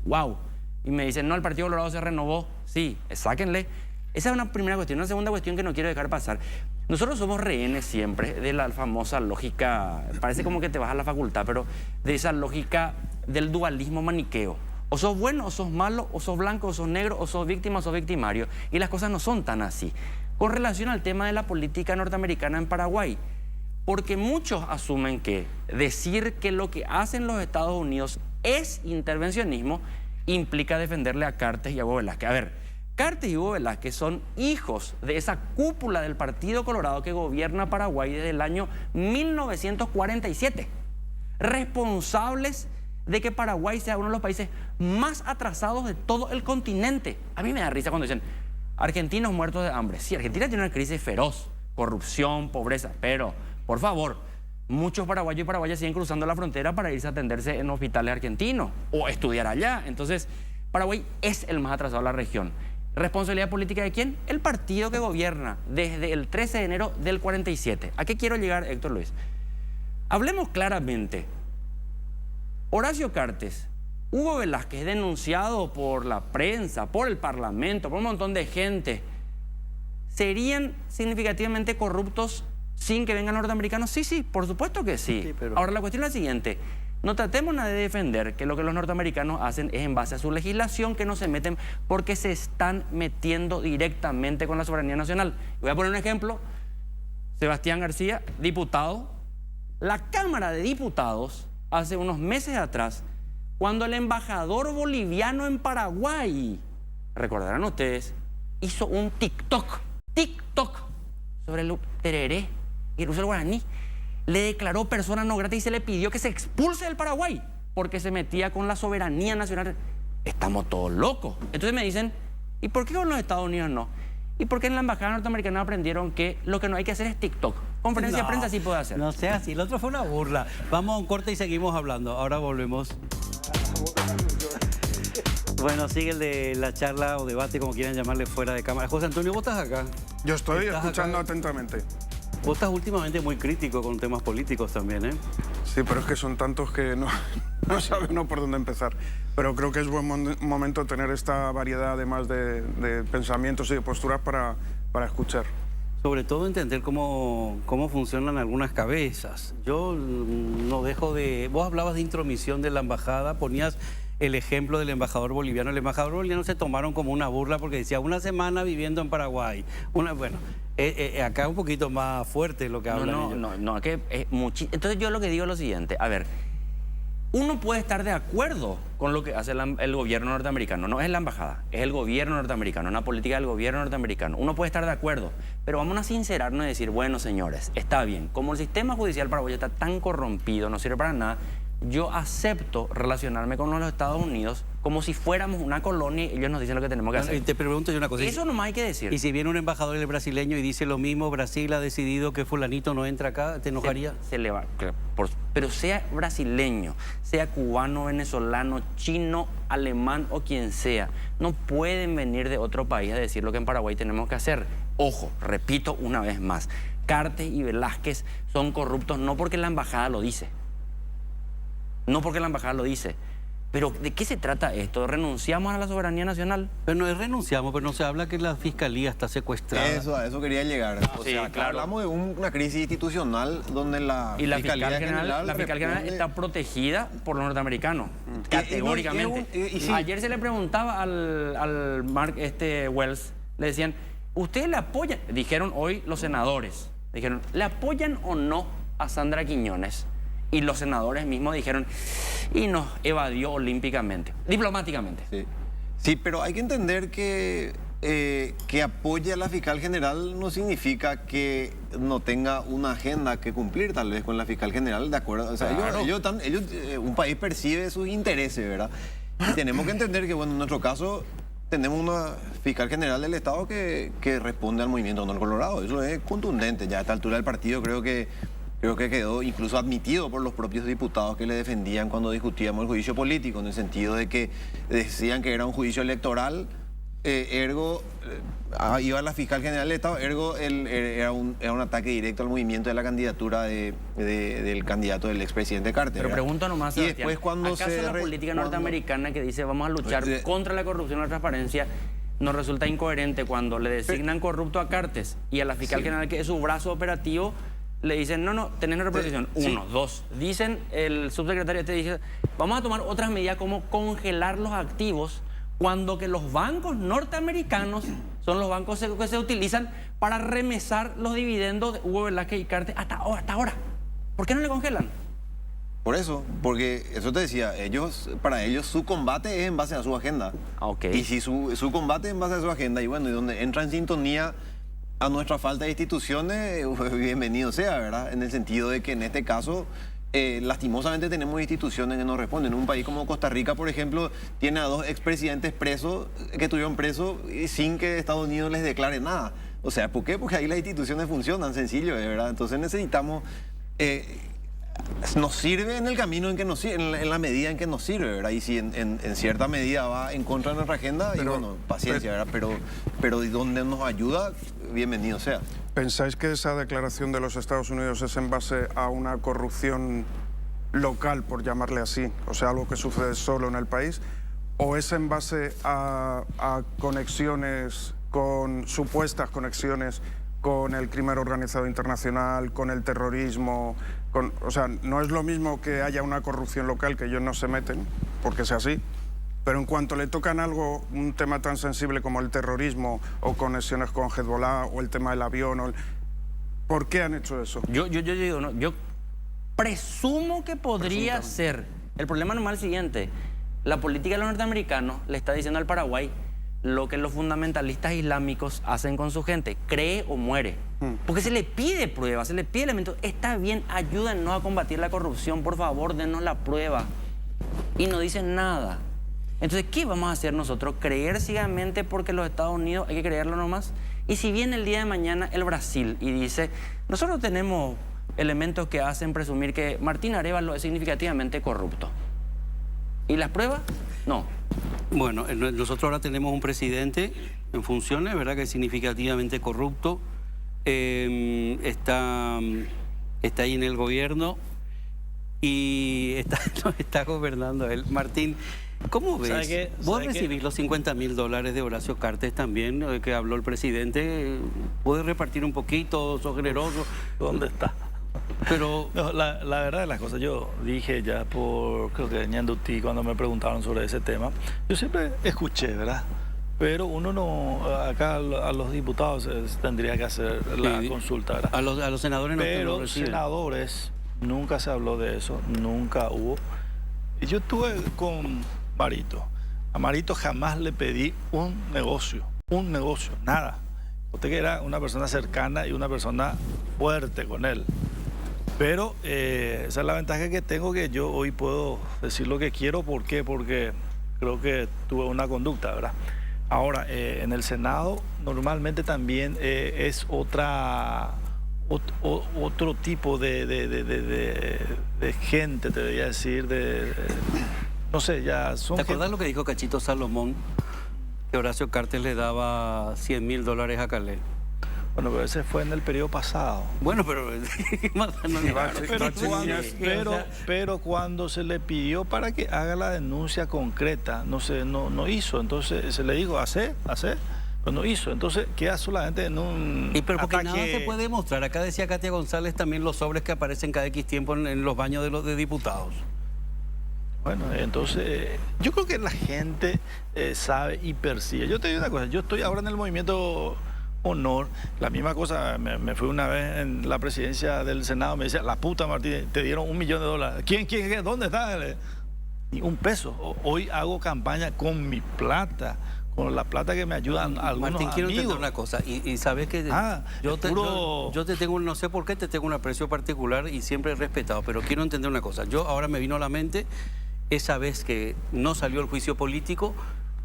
¡Wow! Y me dicen, no, el Partido Colorado se renovó. Sí, sáquenle. Esa es una primera cuestión. Una segunda cuestión que no quiero dejar pasar. Nosotros somos rehenes siempre de la famosa lógica, parece como que te vas a la facultad, pero de esa lógica del dualismo maniqueo. O sos bueno o sos malo, o sos blanco o sos negro, o sos víctima o sos victimario. Y las cosas no son tan así. Con relación al tema de la política norteamericana en Paraguay, porque muchos asumen que decir que lo que hacen los Estados Unidos es intervencionismo implica defenderle a Cartes y a Hugo Velázquez. A ver, Cartes y Hugo Velázquez son hijos de esa cúpula del Partido Colorado que gobierna Paraguay desde el año 1947. Responsables de que Paraguay sea uno de los países más atrasados de todo el continente. A mí me da risa cuando dicen argentinos muertos de hambre. Sí, Argentina tiene una crisis feroz, corrupción, pobreza, pero, por favor, muchos paraguayos y paraguayas siguen cruzando la frontera para irse a atenderse en hospitales argentinos o estudiar allá. Entonces, Paraguay es el más atrasado de la región. ¿Responsabilidad política de quién? El partido que gobierna desde el 13 de enero del 47. ¿A qué quiero llegar, Héctor Luis? Hablemos claramente. Horacio Cartes, Hugo Velázquez, denunciado por la prensa, por el Parlamento, por un montón de gente, ¿serían significativamente corruptos sin que vengan norteamericanos? Sí, por supuesto que sí. Pero... Ahora, la cuestión es la siguiente. No tratemos de defender que lo que los norteamericanos hacen es en base a su legislación, que no se meten porque se están metiendo directamente con la soberanía nacional. Voy a poner un ejemplo. Sebastián García, diputado. La Cámara de Diputados, hace unos meses atrás, cuando el embajador boliviano en Paraguay, recordarán ustedes, hizo un TikTok sobre el tereré y el uso del guaraní, le declaró persona no grata y se le pidió que se expulse del Paraguay porque se metía con la soberanía nacional. Estamos todos locos. Entonces me dicen, ¿y por qué con los Estados Unidos no? ¿Y por qué en la embajada norteamericana aprendieron que lo que no hay que hacer es TikTok? Conferencia de prensa sí puede hacer. No sea así, el otro fue una burla. Vamos a un corte y seguimos hablando. Ahora volvemos. Bueno, sigue el de la charla o debate, como quieran llamarle, fuera de cámara. José Antonio, ¿vos estás acá? Yo estoy escuchando acá? Atentamente. Vos estás últimamente muy crítico con temas políticos también, ¿eh? Sí, pero es que son tantos que no sabe uno por dónde empezar. Pero creo que es buen momento tener esta variedad, además de pensamientos y de posturas para escuchar. Sobre todo entender cómo funcionan algunas cabezas. Yo no dejo de... Vos hablabas de intromisión de la embajada, ponías el ejemplo del embajador boliviano. El embajador boliviano se tomaron como una burla porque decía una semana viviendo en Paraguay. Bueno, acá un poquito más fuerte lo que hablan ellos. No, que es Entonces yo lo que digo es lo siguiente, a ver, uno puede estar de acuerdo con lo que hace el gobierno norteamericano, no es la embajada, es el gobierno norteamericano, una política del gobierno norteamericano. Uno puede estar de acuerdo, pero vamos a sincerarnos y decir, bueno, señores, está bien, como el sistema judicial paraguayo está tan corrompido, no sirve para nada, yo acepto relacionarme con los Estados Unidos como si fuéramos una colonia y ellos nos dicen lo que tenemos que hacer. Y te pregunto yo una cosa. Eso nomás hay que decir. Y si viene un embajador el brasileño y dice lo mismo, Brasil ha decidido que fulanito no entra acá, ¿te enojaría? Se le va, pero sea brasileño, sea cubano, venezolano, chino, alemán o quien sea, no pueden venir de otro país a decir lo que en Paraguay tenemos que hacer. Ojo, repito una vez más, Cartes y Velázquez son corruptos no porque la embajada lo dice. No porque la embajada lo dice. Pero ¿de qué se trata esto? ¿Renunciamos a la soberanía nacional? Pero no es renunciamos, pero no se habla que la fiscalía está secuestrada. A eso quería llegar. O sea, claro. Hablamos de una crisis institucional donde la Fiscalía General responde... está protegida por los norteamericanos, categóricamente. Sí. Ayer se le preguntaba al Mark Wells, le decían, ¿usted le apoya? Dijeron hoy los senadores, dijeron, ¿le apoyan o no a Sandra Quiñones? Y los senadores mismos dijeron, y nos evadió olímpicamente, diplomáticamente. Sí, pero hay que entender que apoye a la fiscal general no significa que no tenga una agenda que cumplir tal vez con la fiscal general, ¿de acuerdo? O sea, claro. un país percibe sus intereses, ¿verdad? Y tenemos que entender que, bueno, en nuestro caso tenemos una fiscal general del Estado que responde al movimiento Honor Colorado. Eso es contundente. Ya a esta altura del partido creo que quedó incluso admitido por los propios diputados que le defendían cuando discutíamos el juicio político, en el sentido de que decían que era un juicio electoral, ergo iba la fiscal general del Estado, ergo era un ataque directo al movimiento de la candidatura del candidato del expresidente Carter. Pero pregunto nomás, Sebastián, y después cuando ¿acaso la política norteamericana que dice vamos a luchar contra la corrupción y la transparencia nos resulta incoherente cuando le designan corrupto a Cartes y a la fiscal general, que es su brazo operativo, le dicen, no, tenés una representación? Uno, dos. Dicen, el subsecretario te dice, vamos a tomar otras medidas como congelar los activos, cuando que los bancos norteamericanos son los bancos que se utilizan para remesar los dividendos de Hugo Velázquez y Cartes hasta ahora. ¿Por qué no le congelan? Por eso, porque eso te decía, para ellos su combate es en base a su agenda. Okay. Y si su combate es en base a su agenda, y bueno, y donde entra en sintonía a nuestra falta de instituciones, bienvenido sea, ¿verdad? En el sentido de que en este caso, lastimosamente tenemos instituciones que no responden. Un país como Costa Rica, por ejemplo, tiene a 2 expresidentes presos que estuvieron presos sin que Estados Unidos les declare nada. O sea, ¿por qué? Porque ahí las instituciones funcionan, sencillo, ¿verdad? Entonces necesitamos... nos sirve en el camino en que nos sirve, en la medida en que nos sirve, ¿verdad? Y si en cierta medida va en contra de nuestra agenda, y bueno, paciencia, ¿verdad? Pero donde nos ayuda, bienvenido sea. ¿Pensáis que esa declaración de los Estados Unidos es en base a una corrupción local, por llamarle así? O sea, algo que sucede solo en el país, ¿o es en base a conexiones, supuestas conexiones con el crimen organizado internacional, con el terrorismo? O sea, no es lo mismo que haya una corrupción local, que ellos no se meten, porque sea así, pero en cuanto le tocan algo, un tema tan sensible como el terrorismo, o conexiones con Hezbollah, o el tema del avión, ¿Por qué han hecho eso? Yo digo, no, yo presumo que podría ser. El problema nomás es el siguiente. La política de los norteamericanos le está diciendo al Paraguay lo que los fundamentalistas islámicos hacen con su gente. Cree o muere. Porque se le pide pruebas, se le pide elementos. Está bien, ayúdennos a combatir la corrupción. Por favor, denos la prueba. Y no dicen nada. Entonces, ¿qué vamos a hacer nosotros? ¿Creer ciegamente porque los Estados Unidos hay que creerlo nomás? Y si viene el día de mañana el Brasil y dice, nosotros tenemos elementos que hacen presumir que Martín Arévalo es significativamente corrupto. ¿Y las pruebas? No. Bueno, nosotros ahora tenemos un presidente en funciones, ¿verdad?, que es significativamente corrupto. Está ahí en el gobierno y está gobernando él. Martín, ¿cómo ves? ¿Vos recibís los $50.000 de Horacio Cartes también, que habló el presidente? ¿Puedes repartir un poquito? ¿Sos generoso? ¿Dónde está? Pero no, la verdad de las cosas, yo dije ya creo que Ñandutí, cuando me preguntaron sobre ese tema, yo siempre escuché, ¿verdad? Pero uno no, acá a los diputados tendría que hacer la consulta, ¿verdad? A los senadores no. Pero los senadores, nunca se habló de eso, nunca hubo. Y yo estuve con Marito. A Marito jamás le pedí un negocio, nada. Usted que era una persona cercana y una persona fuerte con él. Pero esa es la ventaja que tengo, que yo hoy puedo decir lo que quiero. ¿Por qué? Porque creo que tuve una conducta, ¿verdad? Ahora, en el Senado normalmente también es otro tipo de gente, te debería decir, no sé, ya son... ¿Te acordás lo que dijo Cachito Salomón? Que Horacio Cartes le daba $100.000 a Calé. Bueno, pero ese fue en el periodo pasado. Bueno, pero... pero cuando se le pidió para que haga la denuncia concreta, no hizo. Entonces se le dijo, hacer, pero no hizo. Entonces queda solamente en un... Y pero porque ataque... nada se puede demostrar. Acá decía Katia González también los sobres que aparecen cada X tiempo en los baños de diputados. Bueno, entonces yo creo que la gente sabe y percibe. Yo te digo una cosa, yo estoy ahora en el movimiento Honor, la misma cosa, me fui una vez en la presidencia del Senado, me decía, la puta Martín, te dieron $1 millón. ¿Quién? ¿Dónde está? Ni un peso. Hoy hago campaña con mi plata, con la plata que me ayudan algunos Martín, quiero amigos. entender una cosa, y sabes que yo te tengo, no sé por qué, te tengo un aprecio particular y siempre he respetado, pero quiero entender una cosa. Yo ahora me vino a la mente esa vez que no salió el juicio político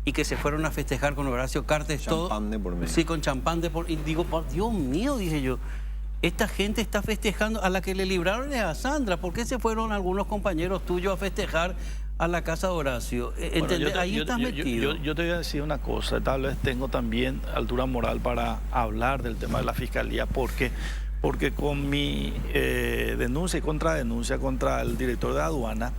y que se fueron a festejar con Horacio Cartes, Champán de por medio. Sí, con champán de por... Y digo, Dios mío, dije yo, esta gente está festejando, a la que le libraron es a Sandra. ¿Por qué se fueron algunos compañeros tuyos a festejar a la casa de Horacio? Bueno, ahí estás metido. Yo te voy a decir una cosa, tal vez tengo también altura moral para hablar del tema de la fiscalía. ¿Por qué? Porque con mi denuncia y contradenuncia contra el director de aduana,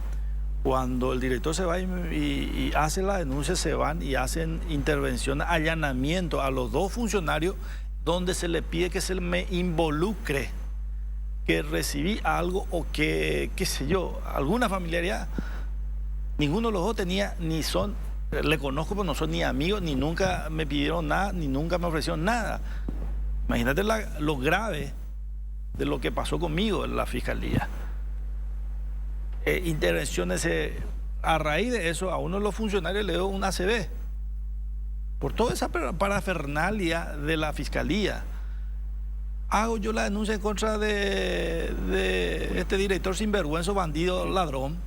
cuando el director se va y hace la denuncia, se van y hacen intervención, allanamiento a los dos funcionarios, donde se le pide que se me involucre, que recibí algo o que, qué sé yo, alguna familiaridad. Ninguno de los dos tenía, ni son, le conozco, pero no son ni amigos, ni nunca me pidieron nada, ni nunca me ofrecieron nada. Imagínate lo grave de lo que pasó conmigo en la fiscalía. Intervenciones, a raíz de eso, a uno de los funcionarios le dio un ACV por toda esa parafernalia de la fiscalía. Hago yo la denuncia en contra de este director sinvergüenza, bandido, ladrón,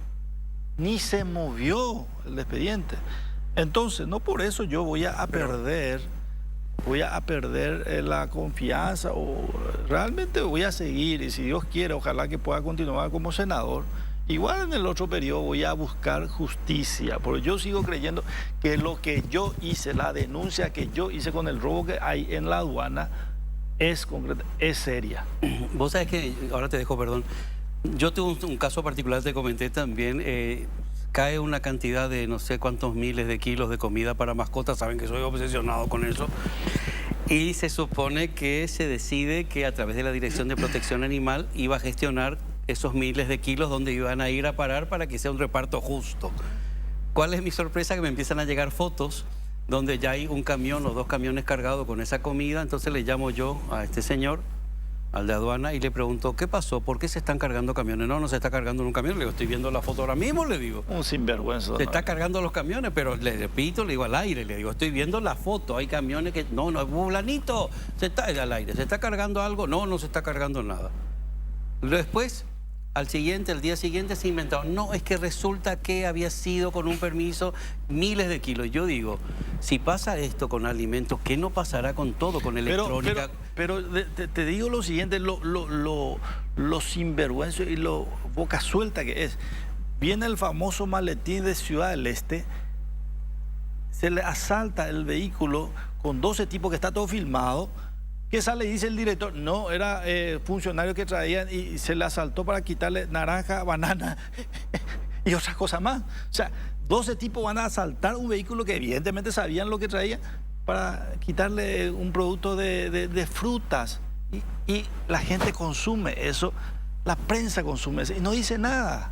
ni se movió el expediente. Entonces, no por eso yo voy a perder la confianza, o realmente voy a seguir, y si Dios quiere, ojalá que pueda continuar como senador. Igual en el otro periodo voy a buscar justicia, porque yo sigo creyendo que lo que yo hice, la denuncia que yo hice con el robo que hay en la aduana, es concreta, es seria. Vos sabés que, ahora te dejo, perdón, yo tuve un caso particular, te comenté también, cae una cantidad de no sé cuántos miles de kilos de comida para mascotas, saben que soy obsesionado con eso, y se supone que se decide que a través de la Dirección de Protección Animal iba a gestionar esos miles de kilos donde iban a ir a parar para que sea un reparto justo. ¿Cuál es mi sorpresa? Que me empiezan a llegar fotos donde ya hay un camión o dos camiones cargados con esa comida. Entonces le llamo yo a este señor al de aduana, y le preguntó, ¿qué pasó? ¿Por qué se están cargando camiones? No, no se está cargando en un camión. Le digo, estoy viendo la foto ahora mismo, le digo. Un sinvergüenza. Se está cargando los camiones, pero le repito, le digo al aire, le digo, estoy viendo la foto, hay camiones que... No, fulanito, se está al aire, ¿se está cargando algo? No, no se está cargando nada. Después, al día siguiente se inventaron, no, es que resulta que había sido con un permiso miles de kilos. Yo digo, si pasa esto con alimentos, ¿qué no pasará con todo, con electrónica? Pero te digo lo siguiente, lo sinvergüenza y lo boca suelta que es. Viene el famoso maletín de Ciudad del Este, se le asalta el vehículo con 12 tipos, que está todo filmado. ¿Qué sale y dice el director? No, era funcionario que traían y se le asaltó para quitarle naranja, banana y otras cosas más. O sea, 12 tipos van a asaltar un vehículo que evidentemente sabían lo que traía para quitarle un producto de frutas. Y la gente consume eso, la prensa consume eso y no dice nada.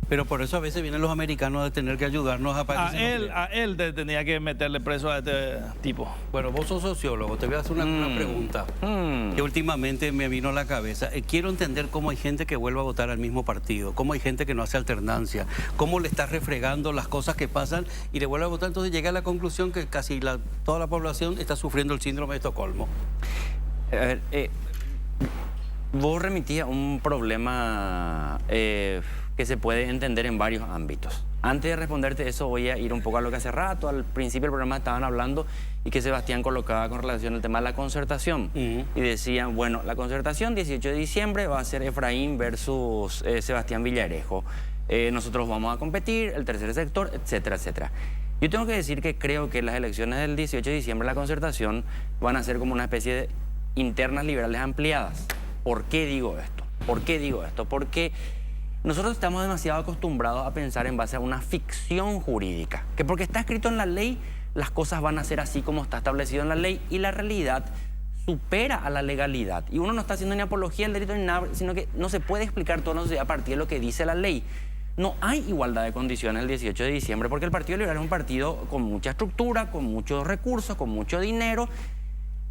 Pero por eso a veces vienen los americanos de tener que ayudarnos a pagar. A él tenía que meterle preso a este tipo. Bueno, vos sos sociólogo, te voy a hacer una pregunta que últimamente me vino a la cabeza. Quiero entender cómo hay gente que vuelve a votar al mismo partido, cómo hay gente que no hace alternancia, cómo le está refregando las cosas que pasan y le vuelve a votar. Entonces llega a la conclusión que casi toda la población está sufriendo el síndrome de Estocolmo. A ver, vos remitís a un problema que se puede entender en varios ámbitos. Antes de responderte eso, voy a ir un poco a lo que hace rato, al principio del programa estaban hablando y que Sebastián colocaba con relación al tema de la concertación. Y decían, bueno, la concertación 18 de diciembre va a ser Efraín versus Sebastián Villarejo. Nosotros vamos a competir, el tercer sector, etcétera, etcétera. Yo tengo que decir que creo que las elecciones del 18 de diciembre, la concertación, van a ser como una especie de internas liberales ampliadas. ¿Por qué digo esto? ¿Por qué digo esto? Porque nosotros estamos demasiado acostumbrados a pensar en base a una ficción jurídica, que porque está escrito en la ley, las cosas van a ser así como está establecido en la ley, y la realidad supera a la legalidad. Y uno no está haciendo ni apología del delito ni nada, sino que no se puede explicar toda la sociedad a partir de lo que dice la ley. No hay igualdad de condiciones el 18 de diciembre, porque el Partido Liberal es un partido con mucha estructura, con muchos recursos, con mucho dinero.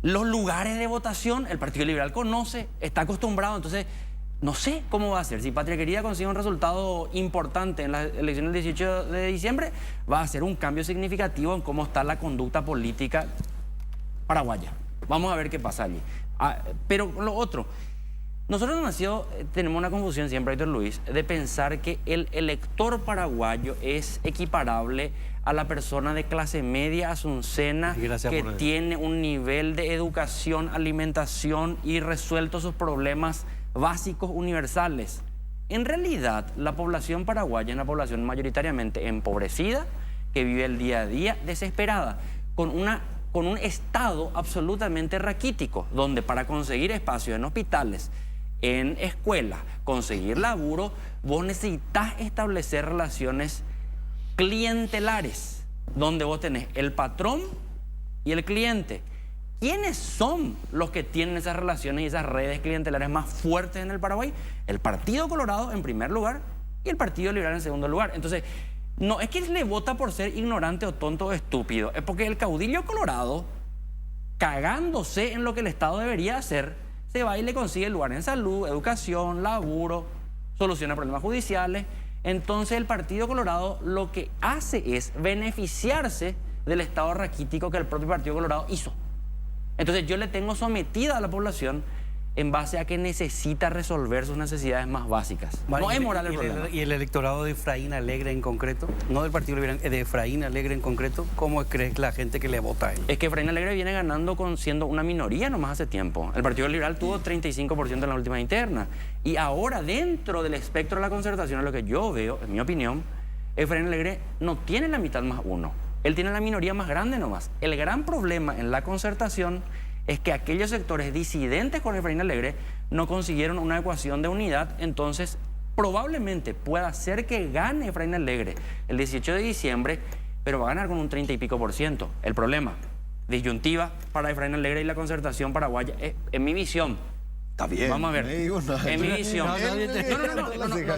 Los lugares de votación, el Partido Liberal conoce, está acostumbrado, entonces no sé cómo va a ser. Si Patria Querida consigue un resultado importante en las elecciones del 18 de diciembre, va a ser un cambio significativo en cómo está la conducta política paraguaya. Vamos a ver qué pasa allí. Pero lo otro, nosotros en Nación tenemos una confusión siempre, Héctor Luis, de pensar que el elector paraguayo es equiparable a la persona de clase media asuncena que tiene un nivel de educación, alimentación y resueltos sus problemas básicos universales. En realidad, la población paraguaya es una población mayoritariamente empobrecida, que vive el día a día desesperada, con un estado absolutamente raquítico, donde para conseguir espacios en hospitales, en escuelas, conseguir laburo, vos necesitas establecer relaciones clientelares, donde vos tenés el patrón y el cliente. ¿Quiénes son los que tienen esas relaciones y esas redes clientelares más fuertes en el Paraguay? El Partido Colorado en primer lugar y el Partido Liberal en segundo lugar. Entonces, no es que le vota por ser ignorante o tonto o estúpido, es porque el caudillo colorado, cagándose en lo que el Estado debería hacer, se va y le consigue lugar en salud, educación, laburo, soluciona problemas judiciales. Entonces el Partido Colorado lo que hace es beneficiarse del estado raquítico que el propio Partido Colorado hizo. Entonces yo le tengo sometida a la población en base a que necesita resolver sus necesidades más básicas. No es moral el problema. ¿Y el electorado de Efraín Alegre en concreto? No del Partido Liberal, de Efraín Alegre en concreto. ¿Cómo crees la gente que le vota a él? Es que Efraín Alegre viene ganando siendo una minoría nomás hace tiempo. El Partido Liberal tuvo 35% en la última interna. Y ahora, dentro del espectro de la concertación, es lo que yo veo, en mi opinión, Efraín Alegre no tiene la mitad más uno. Él tiene la minoría más grande nomás. El gran problema en la concertación es que aquellos sectores disidentes con Efraín Alegre no consiguieron una ecuación de unidad. Entonces probablemente pueda ser que gane Efraín Alegre el 18 de diciembre, pero va a ganar con un 30 y pico %. El problema, disyuntiva para Efraín Alegre y la concertación paraguaya, en mi visión. Está bien. Vamos a ver. En mi visión.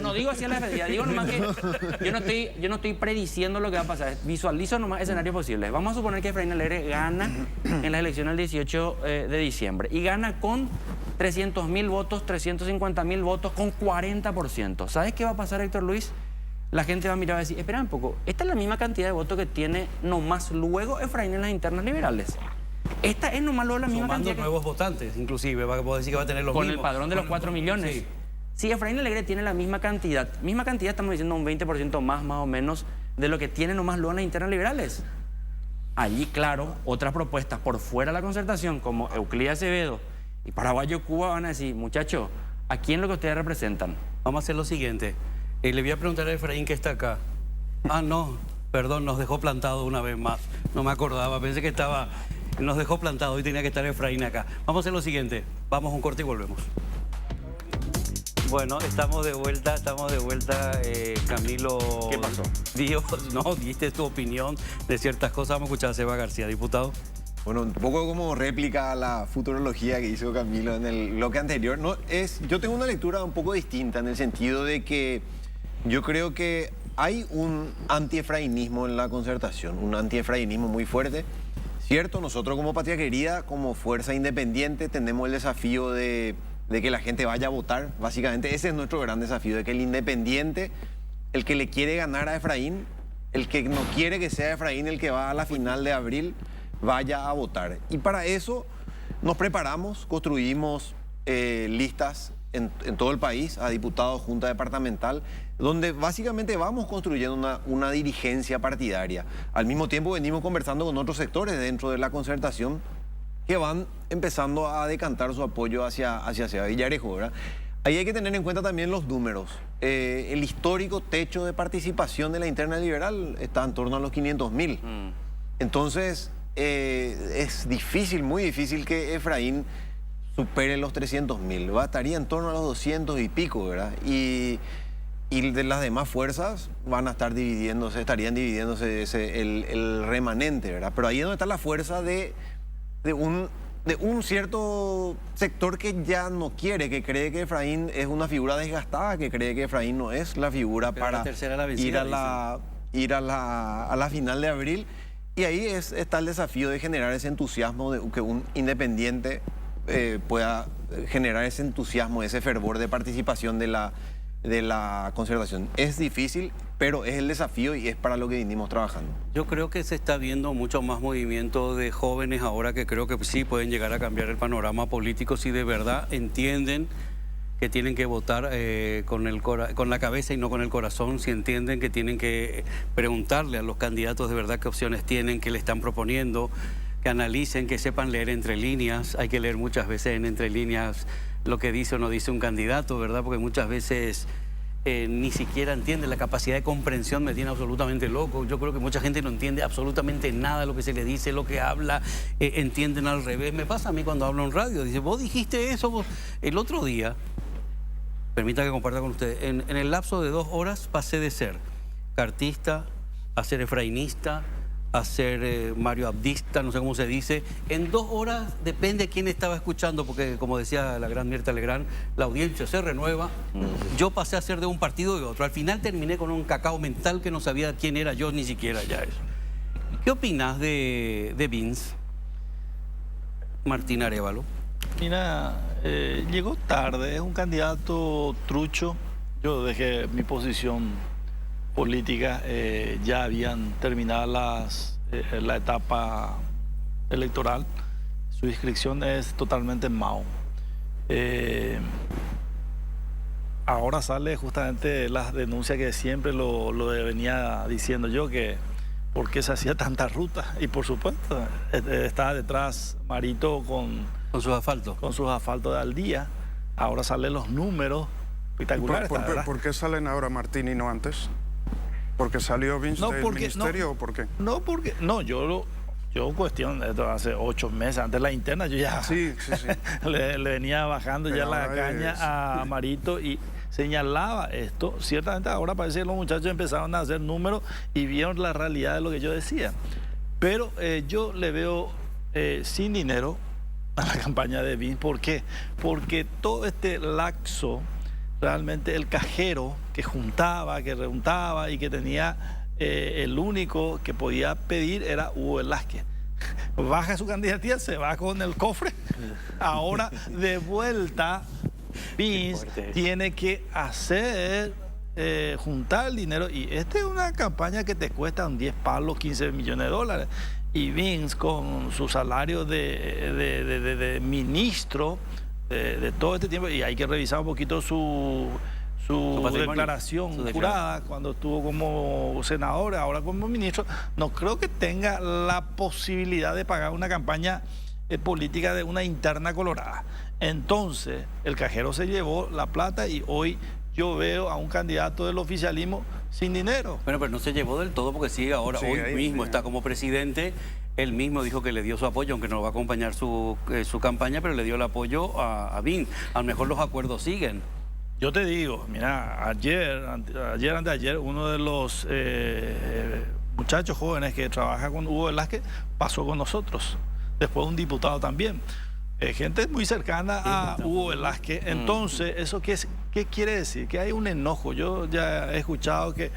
No digo así a la defensiva. Digo nomás que yo no estoy prediciendo lo que va a pasar. Visualizo nomás escenarios posibles. Vamos a suponer que Efraín Alegre gana en las elecciones del 18 de diciembre y gana con 300.000 votos, 350.000 votos con 40%. ¿Sabes qué va a pasar, Héctor Luis? La gente va a mirar y va a decir, espera un poco, esta es la misma cantidad de votos que tiene nomás luego Efraín en las internas liberales. Esta es nomás luego la misma Sumando cantidad. nuevos votantes, inclusive, va a decir que va a tener los Con mismos. el padrón de los 4 millones. Sí. Si Efraín Alegre tiene la misma cantidad, estamos diciendo un 20% más o menos, de lo que tiene nomás luego en las internas liberales. Allí, claro, otras propuestas por fuera de la concertación, como Euclid Acevedo y Paraguayo Cuba, van a decir, muchachos, ¿a quién es lo que ustedes representan? Vamos a hacer lo siguiente. Le voy a preguntar a Efraín que está acá. Ah, no, perdón, nos dejó plantado una vez más. No me acordaba, pensé que estaba... Nos dejó plantado y tenía que estar Efraín acá. Vamos a hacer lo siguiente. Vamos a un corte y volvemos. Bueno, estamos de vuelta, Camilo. ¿Qué pasó? Dios, no, diste tu opinión de ciertas cosas. Vamos a escuchar a Seba García, diputado. Bueno, un poco como réplica a la futurología que hizo Camilo en el bloque anterior. Yo tengo una lectura un poco distinta en el sentido de que yo creo que hay un antiefrainismo en la concertación, un antiefrainismo muy fuerte. Cierto, nosotros como Patria Querida, como fuerza independiente, tenemos el desafío de que la gente vaya a votar. Básicamente ese es nuestro gran desafío, de que el independiente, el que le quiere ganar a Efraín, el que no quiere que sea Efraín el que va a la final de abril, vaya a votar. Y para eso nos preparamos, construimos listas en todo el país, a diputados, junta departamental, donde básicamente vamos construyendo una dirigencia partidaria. Al mismo tiempo venimos conversando con otros sectores dentro de la concertación que van empezando a decantar su apoyo hacia Seba Villarejo, ¿verdad? Ahí hay que tener en cuenta también los números. El histórico techo de participación de la interna liberal está en torno a los 500.000. Entonces, es difícil, muy difícil que Efraín supere los 300.000. Estaría en torno a los 200 y pico, ¿verdad? Y de las demás fuerzas estarían dividiéndose el remanente, ¿verdad? Pero ahí es donde está la fuerza de un cierto sector que ya no quiere, que cree que Efraín es una figura desgastada, que cree que Efraín no es la figura para ir a la final de abril. Y ahí está el desafío de generar ese entusiasmo, de que un independiente pueda generar ese entusiasmo, ese fervor de participación de la concertación. Es difícil, pero es el desafío y es para lo que vinimos trabajando. Yo creo que se está viendo mucho más movimiento de jóvenes ahora que creo que sí pueden llegar a cambiar el panorama político si de verdad entienden que tienen que votar con la cabeza y no con el corazón, si entienden que tienen que preguntarle a los candidatos de verdad qué opciones tienen, qué le están proponiendo, que analicen, que sepan leer entre líneas. Hay que leer muchas veces en entre líneas lo que dice o no dice un candidato, ¿verdad? Porque muchas veces ni siquiera entiende. La capacidad de comprensión me tiene absolutamente loco. Yo creo que mucha gente no entiende absolutamente nada de lo que se le dice, lo que habla, entienden al revés. Me pasa a mí cuando hablo en radio, dice, vos dijiste eso el otro día. Permita que comparta con ustedes. En el lapso de 2 horas pasé de ser cartista a ser efrainista, a ser Mario Abdista, no sé cómo se dice. En 2 horas, depende de quién estaba escuchando, porque como decía la gran Mirta Legrand, la audiencia se renueva. Yo pasé a ser de un partido y otro. Al final terminé con un cacao mental que no sabía quién era yo, ni siquiera ya eso. ¿Qué opinás de Vince, Martín Arévalo? Mira, llegó tarde, es un candidato trucho. Yo dejé mi posición política, ya habían terminado la etapa electoral. Su inscripción es totalmente Mao. Ahora sale justamente las denuncias que siempre lo venía diciendo yo, que por qué se hacía tanta ruta. Y por supuesto, estaba detrás Marito con sus asfaltos de al día. Ahora salen los números espectaculares. ¿Por qué salen ahora Martín y no antes? ¿Porque salió Vince del ministerio o por qué? Yo cuestiono esto hace 8 meses, antes de la interna, yo ya sí. le venía bajando ya la caña a Marito y señalaba esto. Ciertamente ahora parece que los muchachos empezaron a hacer números y vieron la realidad de lo que yo decía. Pero yo le veo sin dinero a la campaña de Vince. ¿Por qué? Porque todo este laxo, realmente el cajero que juntaba, que rejuntaba y que tenía el único que podía pedir era Hugo Velázquez. baja su candidatura, se va con el cofre. Ahora, de vuelta, Vince tiene que hacer, juntar el dinero. Y esta es una campaña que te cuesta un 10 palos, 15 millones de dólares. Y Vince, con su salario de ministro de todo este tiempo, y hay que revisar un poquito su declaración jurada cuando estuvo como senador, ahora como ministro, no creo que tenga la posibilidad de pagar una campaña política de una interna colorada. Entonces, el cajero se llevó la plata y hoy yo veo a un candidato del oficialismo sin dinero. Bueno, pero no se llevó del todo porque sigue ahora, Sí, hoy ahí, mismo sí. está como presidente. Él mismo dijo que le dio su apoyo, aunque no va a acompañar su campaña, pero le dio el apoyo a Vince. A lo mejor los acuerdos siguen. Yo te digo, mira, anteayer, uno de los muchachos jóvenes que trabaja con Hugo Velázquez pasó con nosotros. Después un diputado también. Gente muy cercana a Hugo Velázquez. Entonces, ¿eso qué quiere decir? Que hay un enojo. Yo ya he escuchado que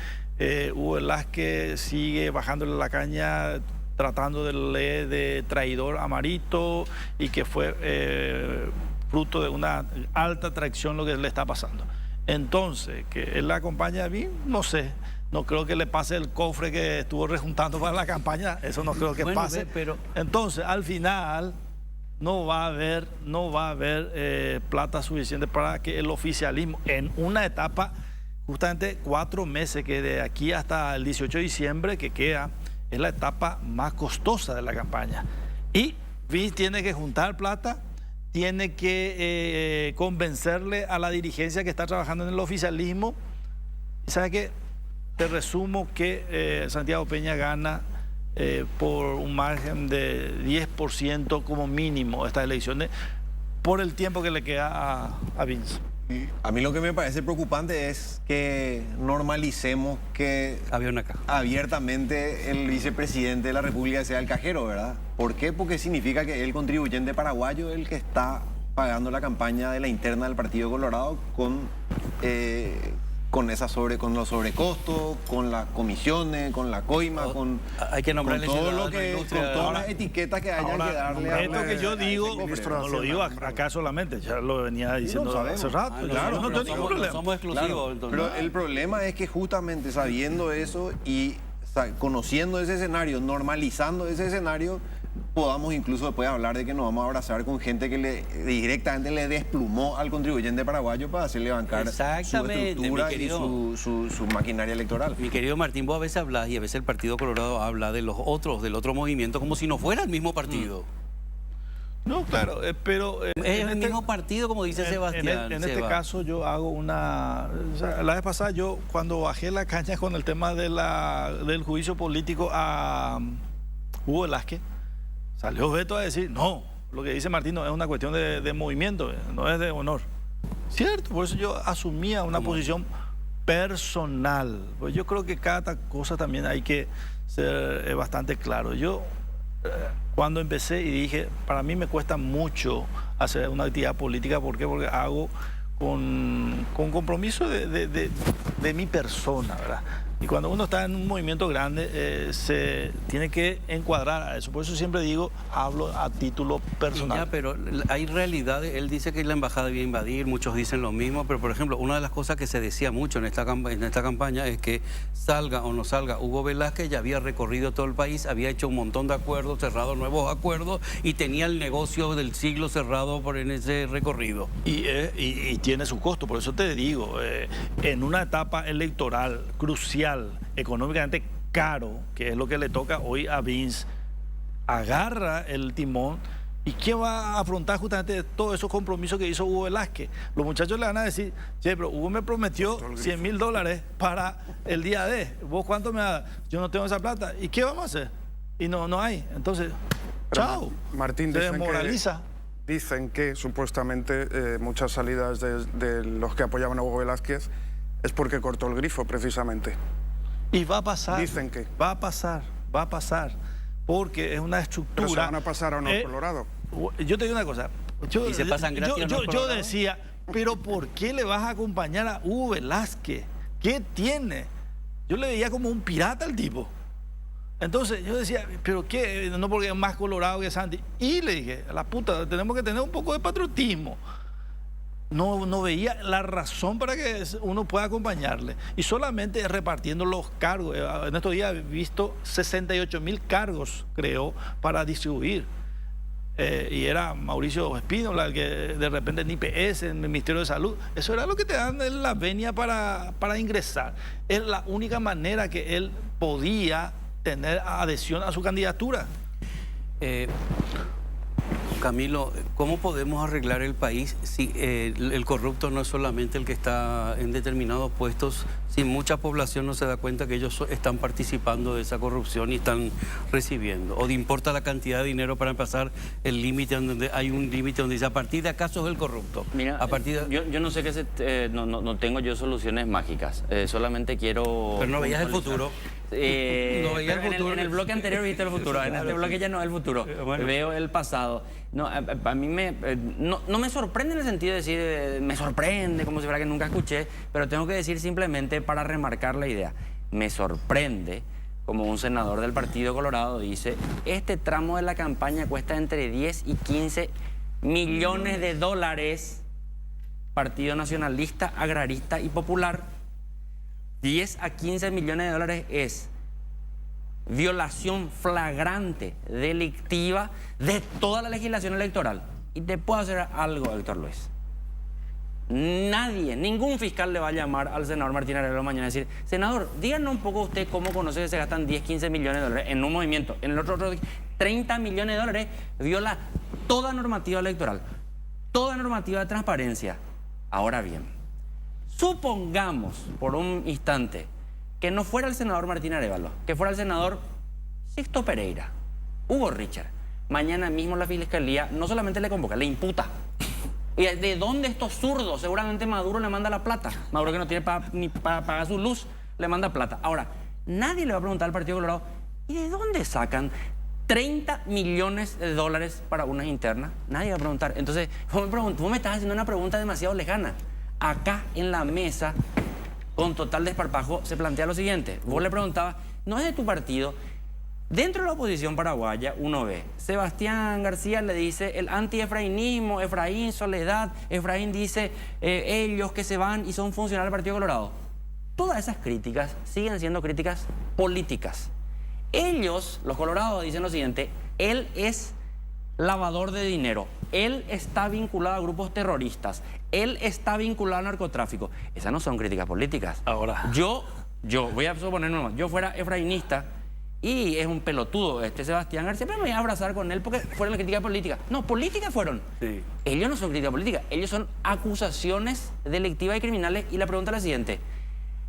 Hugo Velázquez sigue bajándole la caña, tratando de traidor a Marito, y que fue fruto de una alta traición lo que le está pasando. Entonces, que él la acompaña a mí, no sé. No creo que le pase el cofre que estuvo rejuntando para la campaña. Eso no creo que Bueno, pase. pero... Entonces, al final, no va a haber plata suficiente para que el oficialismo, en una etapa, justamente 4 meses, que de aquí hasta el 18 de diciembre que queda, es la etapa más costosa de la campaña. Y Vince tiene que juntar plata, tiene que convencerle a la dirigencia que está trabajando en el oficialismo. ¿Y sabe qué? Te resumo que Santiago Peña gana por un margen de 10% como mínimo estas elecciones, por el tiempo que le queda a Vince. A mí lo que me parece preocupante es que normalicemos que Había una caja. abiertamente el vicepresidente de la República sea el cajero, ¿verdad? ¿Por qué? Porque significa que el contribuyente paraguayo es el que está pagando la campaña de la interna del Partido Colorado con los sobrecostos, con las comisiones, con la coima, con Hay que nombrarle todo ciudadano lo que, industria. con todas Ahora- las etiquetas que hayan que darle a Esto que yo a ese digo, cofre. no lo digo acá solamente, ya lo venía diciendo sabemos. hace rato. claro, no pero tengo ningún problema. somos exclusivos. Claro, Entonces. pero el problema es que justamente sabiendo eso y conociendo ese escenario, normalizando ese escenario, podamos incluso después hablar de que nos vamos a abrazar con gente que directamente le desplumó al contribuyente paraguayo para hacerle bancar su Exactamente, estructura mi y querido. su maquinaria electoral. Mi querido Martín, vos a veces hablas y a veces el Partido Colorado habla de los otros, del otro movimiento, como si no fuera el mismo partido. No, claro, pero... Es el mismo partido, como dice Sebastián. En este Seba. caso yo hago una... o sea, la vez pasada yo, cuando bajé la caña con el tema del juicio político a Hugo Velázquez, salió Beto a decir, no, lo que dice Martín no es una cuestión de movimiento, no es de honor. Cierto, por eso yo asumía una posición personal. Pues yo creo que cada cosa también hay que ser bastante claro. Yo... cuando empecé y dije, para mí me cuesta mucho hacer una actividad política. ¿Por qué? Porque hago con compromiso de mi persona, ¿verdad? Y cuando uno está en un movimiento grande, se tiene que encuadrar a eso. Por eso siempre digo, hablo a título personal. Ya, pero hay realidades. Él dice que la embajada iba a invadir, muchos dicen lo mismo, pero por ejemplo, una de las cosas que se decía mucho en esta campaña es que salga o no salga Hugo Velázquez, ya había recorrido todo el país, había hecho un montón de acuerdos, cerrado nuevos acuerdos y tenía el negocio del siglo cerrado en ese recorrido. Y tiene su costo, por eso te digo, en una etapa electoral crucial, económicamente caro, que es lo que le toca hoy a Vince, agarra el timón. ¿Y quién va a afrontar justamente todos esos compromisos que hizo Hugo Velázquez? Los muchachos le van a decir, che, pero Hugo me prometió $100,000 para el día D. ¿Vos cuánto me das? Yo no tengo esa plata. ¿Y qué vamos a hacer? Y no hay. Entonces, Pero, chao. Martín, se dicen desmoraliza. Dicen que supuestamente muchas salidas de los que apoyaban a Hugo Velázquez es porque cortó el grifo, precisamente. Y va a pasar. Dicen que. Va a pasar. Porque es una estructura. Pero se van a pasar a Honor Colorado. Yo te digo una cosa. Y se pasan gratis a Honor yo Colorado. decía, pero ¿por qué le vas a acompañar a Hugo Velázquez? ¿Qué tiene? Yo le veía como un pirata al tipo. Entonces yo decía, ¿pero qué? No porque es más colorado que Santi. Y le dije, a la puta, tenemos que tener un poco de patriotismo. No veía la razón para que uno pueda acompañarle. Y solamente repartiendo los cargos. En estos días he visto 68.000 cargos, creo, para distribuir. Y era Mauricio Espínola, el que de repente en IPS, en el Ministerio de Salud. Eso era lo que te dan en la venia para ingresar. Es la única manera que él podía tener adhesión a su candidatura. Camilo, ¿cómo podemos arreglar el país si el corrupto no es solamente el que está en determinados puestos, si mucha población no se da cuenta que ellos están participando de esa corrupción y están recibiendo? ¿O le importa la cantidad de dinero para pasar el límite donde hay un límite donde dice a partir de acá sos el corrupto? Mira, a partir de... yo no sé qué no tengo yo soluciones mágicas. Solamente quiero... Pero no veías el futuro. No veía el futuro. En el bloque anterior viste el futuro, en este bloque ya no es el futuro. Bueno. Veo el pasado. No, a mí no me sorprende en el sentido de decir, me sorprende, como si fuera que nunca escuché, pero tengo que decir simplemente para remarcar la idea. Me sorprende, como un senador del Partido Colorado dice, este tramo de la campaña cuesta entre 10 y 15 millones de dólares. Partido Nacionalista, Agrarista y Popular. 10 a 15 millones de dólares es violación flagrante, delictiva de toda la legislación electoral. Y te puedo hacer algo, Héctor Luis. Nadie, ningún fiscal le va a llamar al senador Martín Arevalo mañana y decir, senador, díganos un poco usted cómo conoce que se gastan 10, 15 millones de dólares en un movimiento. En el otro 30 millones de dólares viola toda normativa electoral, toda normativa de transparencia. Ahora bien, supongamos por un instante que no fuera el senador Martín Arevalo, que fuera el senador Sixto Pereira, Hugo Richard. Mañana mismo la Fiscalía no solamente le convoca, le imputa. ¿Y de dónde estos zurdos? Seguramente Maduro le manda la plata. Maduro, que no tiene ni para pagar su luz, le manda plata. Ahora, nadie le va a preguntar al Partido Colorado, ¿y de dónde sacan 30 millones de dólares para unas internas? Nadie va a preguntar. Entonces, vos me estás haciendo una pregunta demasiado lejana. Acá en la mesa, con total desparpajo, se plantea lo siguiente. Vos le preguntabas, no es de tu partido. Dentro de la oposición paraguaya, uno ve, Sebastián García le dice el anti-efrainismo, Efraín, Soledad, Efraín dice ellos que se van y son funcionarios del Partido Colorado. Todas esas críticas siguen siendo críticas políticas. Ellos, los colorados, dicen lo siguiente, él es lavador de dinero, él está vinculado a grupos terroristas, él está vinculado al narcotráfico. Esas no son críticas políticas. Ahora, yo voy a suponer nomás, yo fuera efrainista y es un pelotudo Sebastián García, pero me voy a abrazar con él porque fueron las críticas políticas. No, políticas fueron. Sí. Ellos no son críticas políticas, ellos son acusaciones delictivas y criminales. Y la pregunta es la siguiente,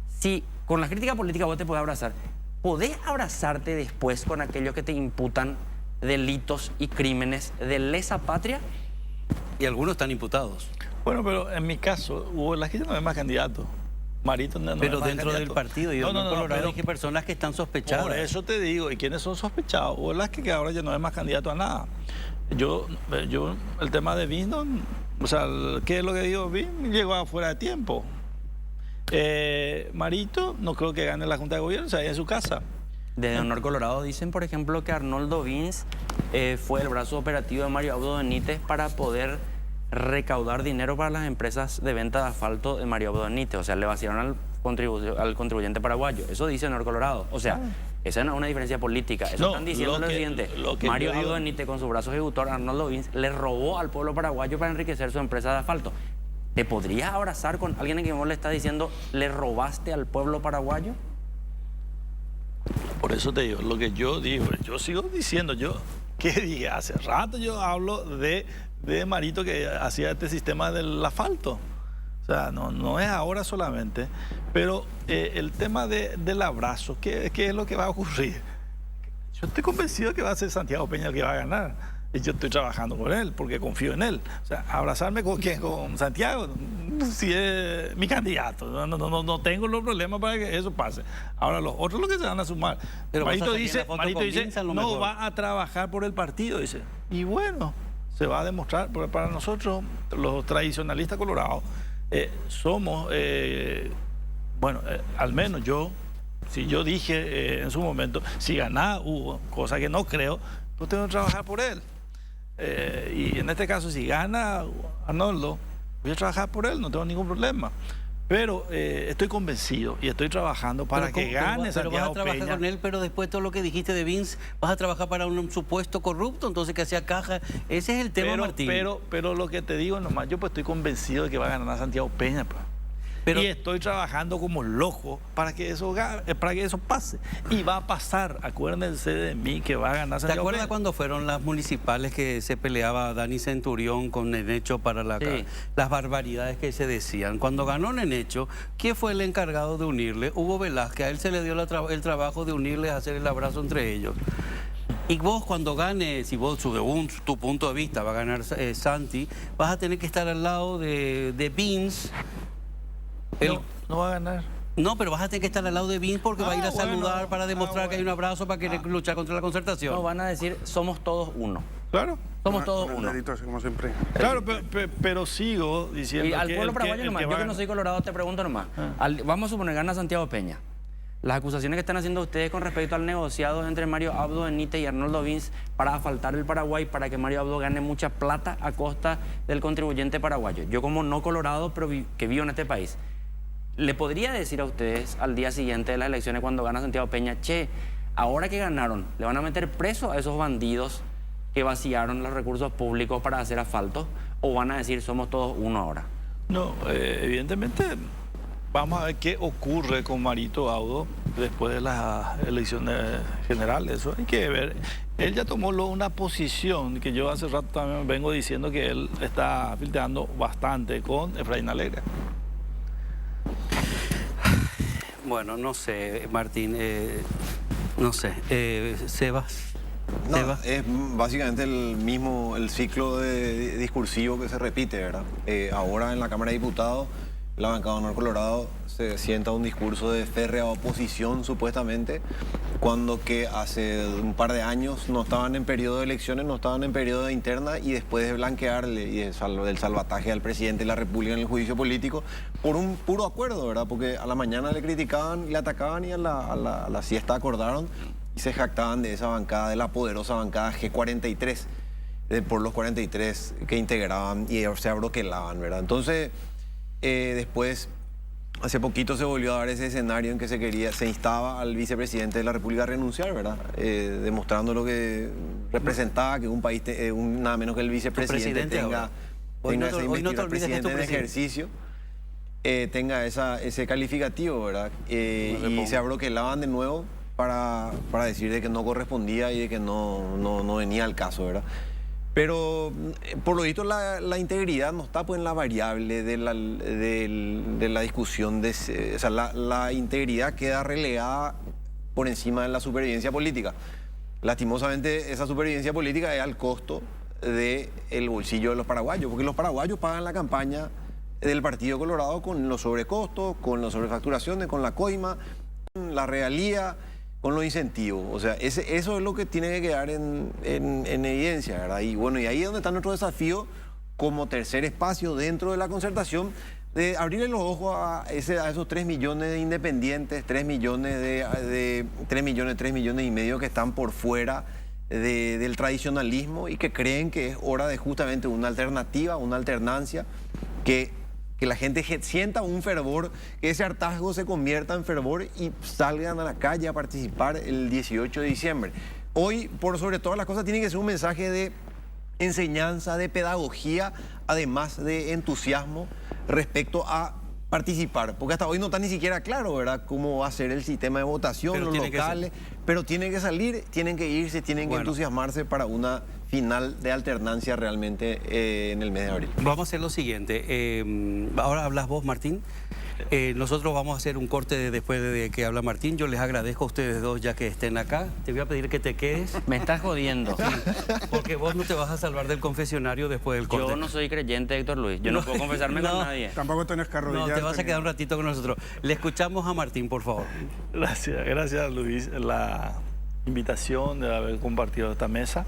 si con las críticas políticas vos te podés abrazar, ¿podés abrazarte después con aquellos que te imputan delitos y crímenes de lesa patria? y algunos están imputados. Bueno, pero en mi caso, Hugo Velázquez no es más candidato. Marito no Pero es más dentro del candidato. partido, yo no, pero dije personas que están sospechadas. por eso te digo, ¿y quiénes son sospechados? Hugo Velázquez, que ahora ya no es más candidato a nada. Yo el tema de Bindon, o sea, ¿qué es lo que digo? Bindon llegó afuera de tiempo. Marito, no creo que gane la Junta de Gobierno, o sea, ahí en su casa. Desde Honor Colorado dicen, por ejemplo, que Arnoldo Vins fue el brazo operativo de Mario Abdo Benítez para poder recaudar dinero para las empresas de venta de asfalto de Mario Abdo Benítez. O sea, le vaciaron al contribuyente paraguayo. Eso dice Honor Colorado. O sea, esa no es una diferencia política. Eso No, están diciendo lo siguiente. Mario Abdo Benítez, con su brazo ejecutor, Arnoldo Vins, le robó al pueblo paraguayo para enriquecer su empresa de asfalto. ¿Te podrías abrazar con alguien que vos le está diciendo, le robaste al pueblo paraguayo? Por eso te digo, lo que yo digo, yo sigo diciendo, ¿qué dije? Hace rato yo hablo de Marito que hacía este sistema del asfalto. O sea, no es ahora solamente, pero el tema del abrazo, ¿qué es lo que va a ocurrir? Yo estoy convencido que va a ser Santiago Peña el que va a ganar. Y yo estoy trabajando con él, porque confío en él. O sea, ¿abrazarme con quién? Con Santiago, si es mi candidato. No tengo los problemas para que eso pase. Ahora, los otros lo que se van a sumar. Pero Marito vas a dice, sacar la foto con Vince, a lo no mejor. va a trabajar por el partido, dice. Y bueno, se va a demostrar, porque para nosotros, los tradicionalistas colorados, somos, al menos yo, si yo dije en su momento, si gana Hugo, cosa que no creo, pues tengo que trabajar por él. Y en este caso, si gana Arnoldo, voy a trabajar por él, no tengo ningún problema. Pero estoy convencido y estoy trabajando para que gane Pero vas a Santiago trabajar Peña. con él, pero después todo lo que dijiste de Vince, vas a trabajar para un supuesto corrupto, entonces que hacía caja. Ese es el tema, Martín. Pero lo que te digo nomás, yo pues estoy convencido de que va a ganar Santiago Peña. Pues. Y estoy trabajando como loco para que eso pase. Y va a pasar, acuérdense de mí, que va a ganar ¿Te Santiago acuerdas Peña. cuando fueron las municipales que se peleaba Dani Centurión con Nenecho para las barbaridades que se decían? Cuando ganó Nenecho, ¿quién fue el encargado de unirle? Hugo Velázquez. A él se le dio el trabajo de unirles, hacer el abrazo entre ellos. Y vos cuando ganes, si vos según tu punto de vista va a ganar Santi, vas a tener que estar al lado de Vince. No va a ganar. No, pero vas a tener que estar al lado de Vince porque va a ir a bueno. saludar para demostrar que hay un abrazo para querer luchar contra la concertación. No, van a decir, somos todos uno. Claro. Somos todos Con el uno. dedito así como siempre. Claro, pero sigo diciendo Y al que pueblo el paraguayo nomás, yo que no va soy colorado te pregunto nomás. Vamos a suponer gana Santiago Peña. Las acusaciones que están haciendo ustedes con respecto al negociado entre Mario Abdo Benítez y Arnoldo Vince para asfaltar el Paraguay, para que Mario Abdo gane mucha plata a costa del contribuyente paraguayo. Yo como no colorado, pero que vivo en este país, ¿le podría decir a ustedes al día siguiente de las elecciones cuando gana Santiago Peña, che, ahora que ganaron, le van a meter preso a esos bandidos que vaciaron los recursos públicos para hacer asfalto? ¿O van a decir, somos todos uno ahora? No, evidentemente vamos a ver qué ocurre con Marito Abdo después de las elecciones generales. Eso hay que ver. Él ya tomó una posición que yo hace rato también vengo diciendo que él está filtrando bastante con Efraín Alegre. Bueno, no sé, Martín, no sé, Sebas. No, Sebas. es básicamente el ciclo discursivo que se repite, ¿verdad? Ahora en la Cámara de Diputados, la bancada de Honor Colorado se sienta un discurso de férrea oposición, supuestamente, cuando que hace un par de años no estaban en periodo de elecciones, no estaban en periodo de interna, y después de blanquearle y del salvataje al presidente de la República en el juicio político, por un puro acuerdo, ¿verdad? Porque a la mañana le criticaban, le atacaban y a la siesta acordaron y se jactaban de esa bancada, de la poderosa bancada G43, por los 43 que integraban y se abroquelaban, ¿verdad? Entonces, después, hace poquito se volvió a dar ese escenario en que se instaba al vicepresidente de la República a renunciar, ¿verdad? Demostrando lo que representaba que un país, nada menos que el vicepresidente tenga Hoy no esa te investidura, olvides de presidente tu en ejercicio, tenga ese calificativo, ¿verdad? Y se abroquelaban de nuevo para decir de que no correspondía y de que no venía al caso, ¿verdad? Pero por lo visto la integridad no está pues en la variable de la discusión, o sea, la integridad queda relegada por encima de la supervivencia política. Lastimosamente esa supervivencia política es al costo del bolsillo de los paraguayos, porque los paraguayos pagan la campaña del Partido Colorado con los sobrecostos, con las sobrefacturaciones, con la coima, con la regalía, con los incentivos. O sea, eso es lo que tiene que quedar en evidencia, ¿verdad? Y bueno, y ahí es donde está nuestro desafío como tercer espacio dentro de la concertación, de abrirle los ojos a esos 3 millones de independientes, 3 millones y medio que están por fuera del tradicionalismo y que creen que es hora de justamente una alternativa, una alternancia, que la gente sienta un fervor, que ese hartazgo se convierta en fervor y salgan a la calle a participar el 18 de diciembre. Hoy, por sobre todas las cosas, tiene que ser un mensaje de enseñanza, de pedagogía, además de entusiasmo respecto a participar, porque hasta hoy no está ni siquiera claro, ¿verdad?, cómo va a ser el sistema de votación, Pero los locales, pero tienen que salir, tienen que irse, tienen que entusiasmarse para una final de alternancia realmente en el mes de abril. Vamos a hacer lo siguiente, ahora hablas vos, Martín. Nosotros vamos a hacer un corte después de que habla Martín. Yo les agradezco a ustedes dos ya que estén acá. Te voy a pedir que te quedes. Me estás jodiendo. Sí, porque vos no te vas a salvar del confesionario después del corte. Yo no soy creyente, Héctor Luis. Yo no puedo confesarme con nadie. Tampoco tenés que No, arrodillarte. te vas a quedar un ratito con nosotros. Le escuchamos a Martín, por favor. Gracias Luis, la invitación de haber compartido esta mesa.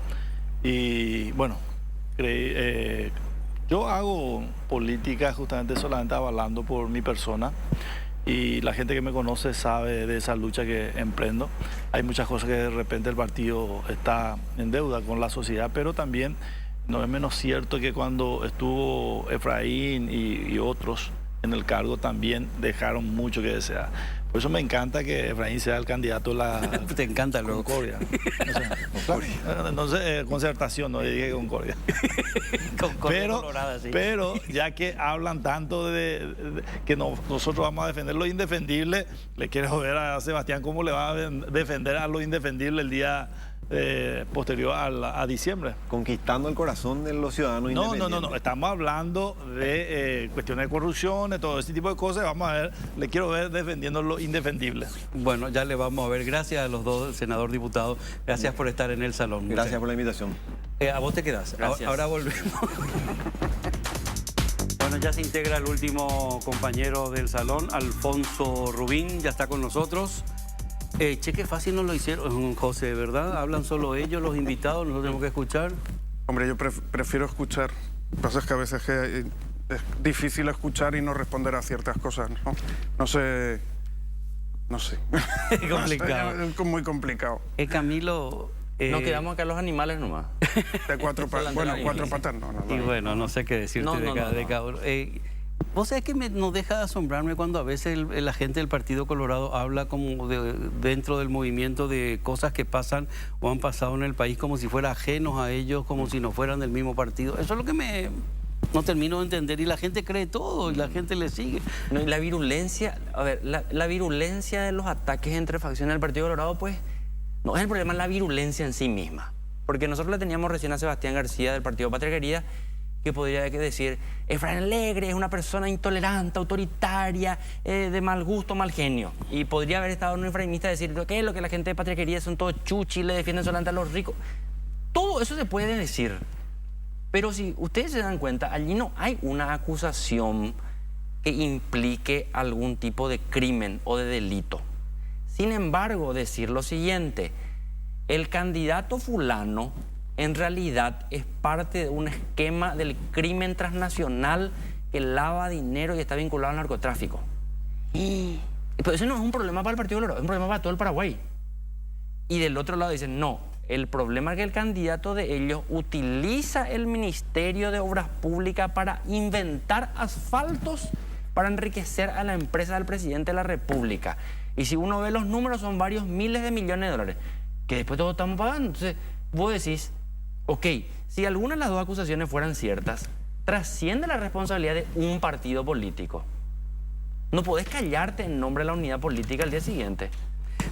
Y bueno, yo hago política justamente solamente avalando por mi persona y la gente que me conoce sabe de esa lucha que emprendo. Hay muchas cosas que de repente el partido está en deuda con la sociedad, pero también no es menos cierto que cuando estuvo Efraín y otros en el cargo también dejaron mucho que desear. Por eso me encanta que Efraín sea el candidato a la Te encanta luego. Concordia. No sé, concertación, no dije Concordia. Pero ya que hablan tanto de que nosotros vamos a defender lo indefendible, le quiero ver a Sebastián cómo le va a defender a lo indefendible el día posterior a diciembre. Conquistando el corazón de los ciudadanos independientes. No, estamos hablando de cuestiones de corrupción, de todo ese tipo de cosas. Vamos a ver, le quiero ver defendiendo lo indefendible. Bueno, ya le vamos a ver. Gracias a los dos, senador, diputado. Gracias por estar en el salón. Gracias por la invitación. A vos te quedás. Gracias. Ahora volvemos. Bueno, ya se integra el último compañero del salón, Alfonso Rubín, ya está con nosotros. Qué fácil nos lo hicieron, José, ¿verdad? Hablan solo ellos, los invitados, nosotros tenemos que escuchar. Hombre, yo prefiero escuchar. Lo que pasa es que a veces es difícil escuchar y no responder a ciertas cosas, ¿no? No sé. Es complicado. Es muy complicado. Camilo... Nos quedamos acá los animales nomás. De cuatro patas. Bueno, cuatro patas no. Y bueno, no sé qué decirte de cada uno. Vos sabés que nos deja de asombrarme cuando a veces la gente del Partido Colorado habla como dentro del movimiento de cosas que pasan o han pasado en el país como si fueran ajenos a ellos, como si no fueran del mismo partido. Eso es lo que no termino de entender y la gente cree todo y la gente le sigue. No, y la virulencia, a ver, la virulencia de los ataques entre facciones del Partido Colorado, pues, no es el problema, es la virulencia en sí misma. Porque nosotros le teníamos recién a Sebastián García del Partido Patria Querida, que podría decir, Efraín Alegre es una persona intolerante, autoritaria, de mal gusto, mal genio. Y podría haber estado un efraimista y decir, ¿qué es lo que la gente de Patria Querida son todos chuchi, le defienden solamente a los ricos? Todo eso se puede decir. Pero si ustedes se dan cuenta, allí no hay una acusación que implique algún tipo de crimen o de delito. Sin embargo, decir lo siguiente, el candidato fulano en realidad es parte de un esquema del crimen transnacional que lava dinero y está vinculado al narcotráfico. Pero eso no es un problema para el Partido Colorado, es un problema para todo el Paraguay. Y del otro lado dicen, no, el problema es que el candidato de ellos utiliza el Ministerio de Obras Públicas para inventar asfaltos para enriquecer a la empresa del presidente de la República. Y si uno ve los números, son varios miles de millones de dólares, que después todos estamos pagando. Entonces, vos decís, ok, si alguna de las dos acusaciones fueran ciertas, trasciende la responsabilidad de un partido político. No podés callarte en nombre de la unidad política al día siguiente.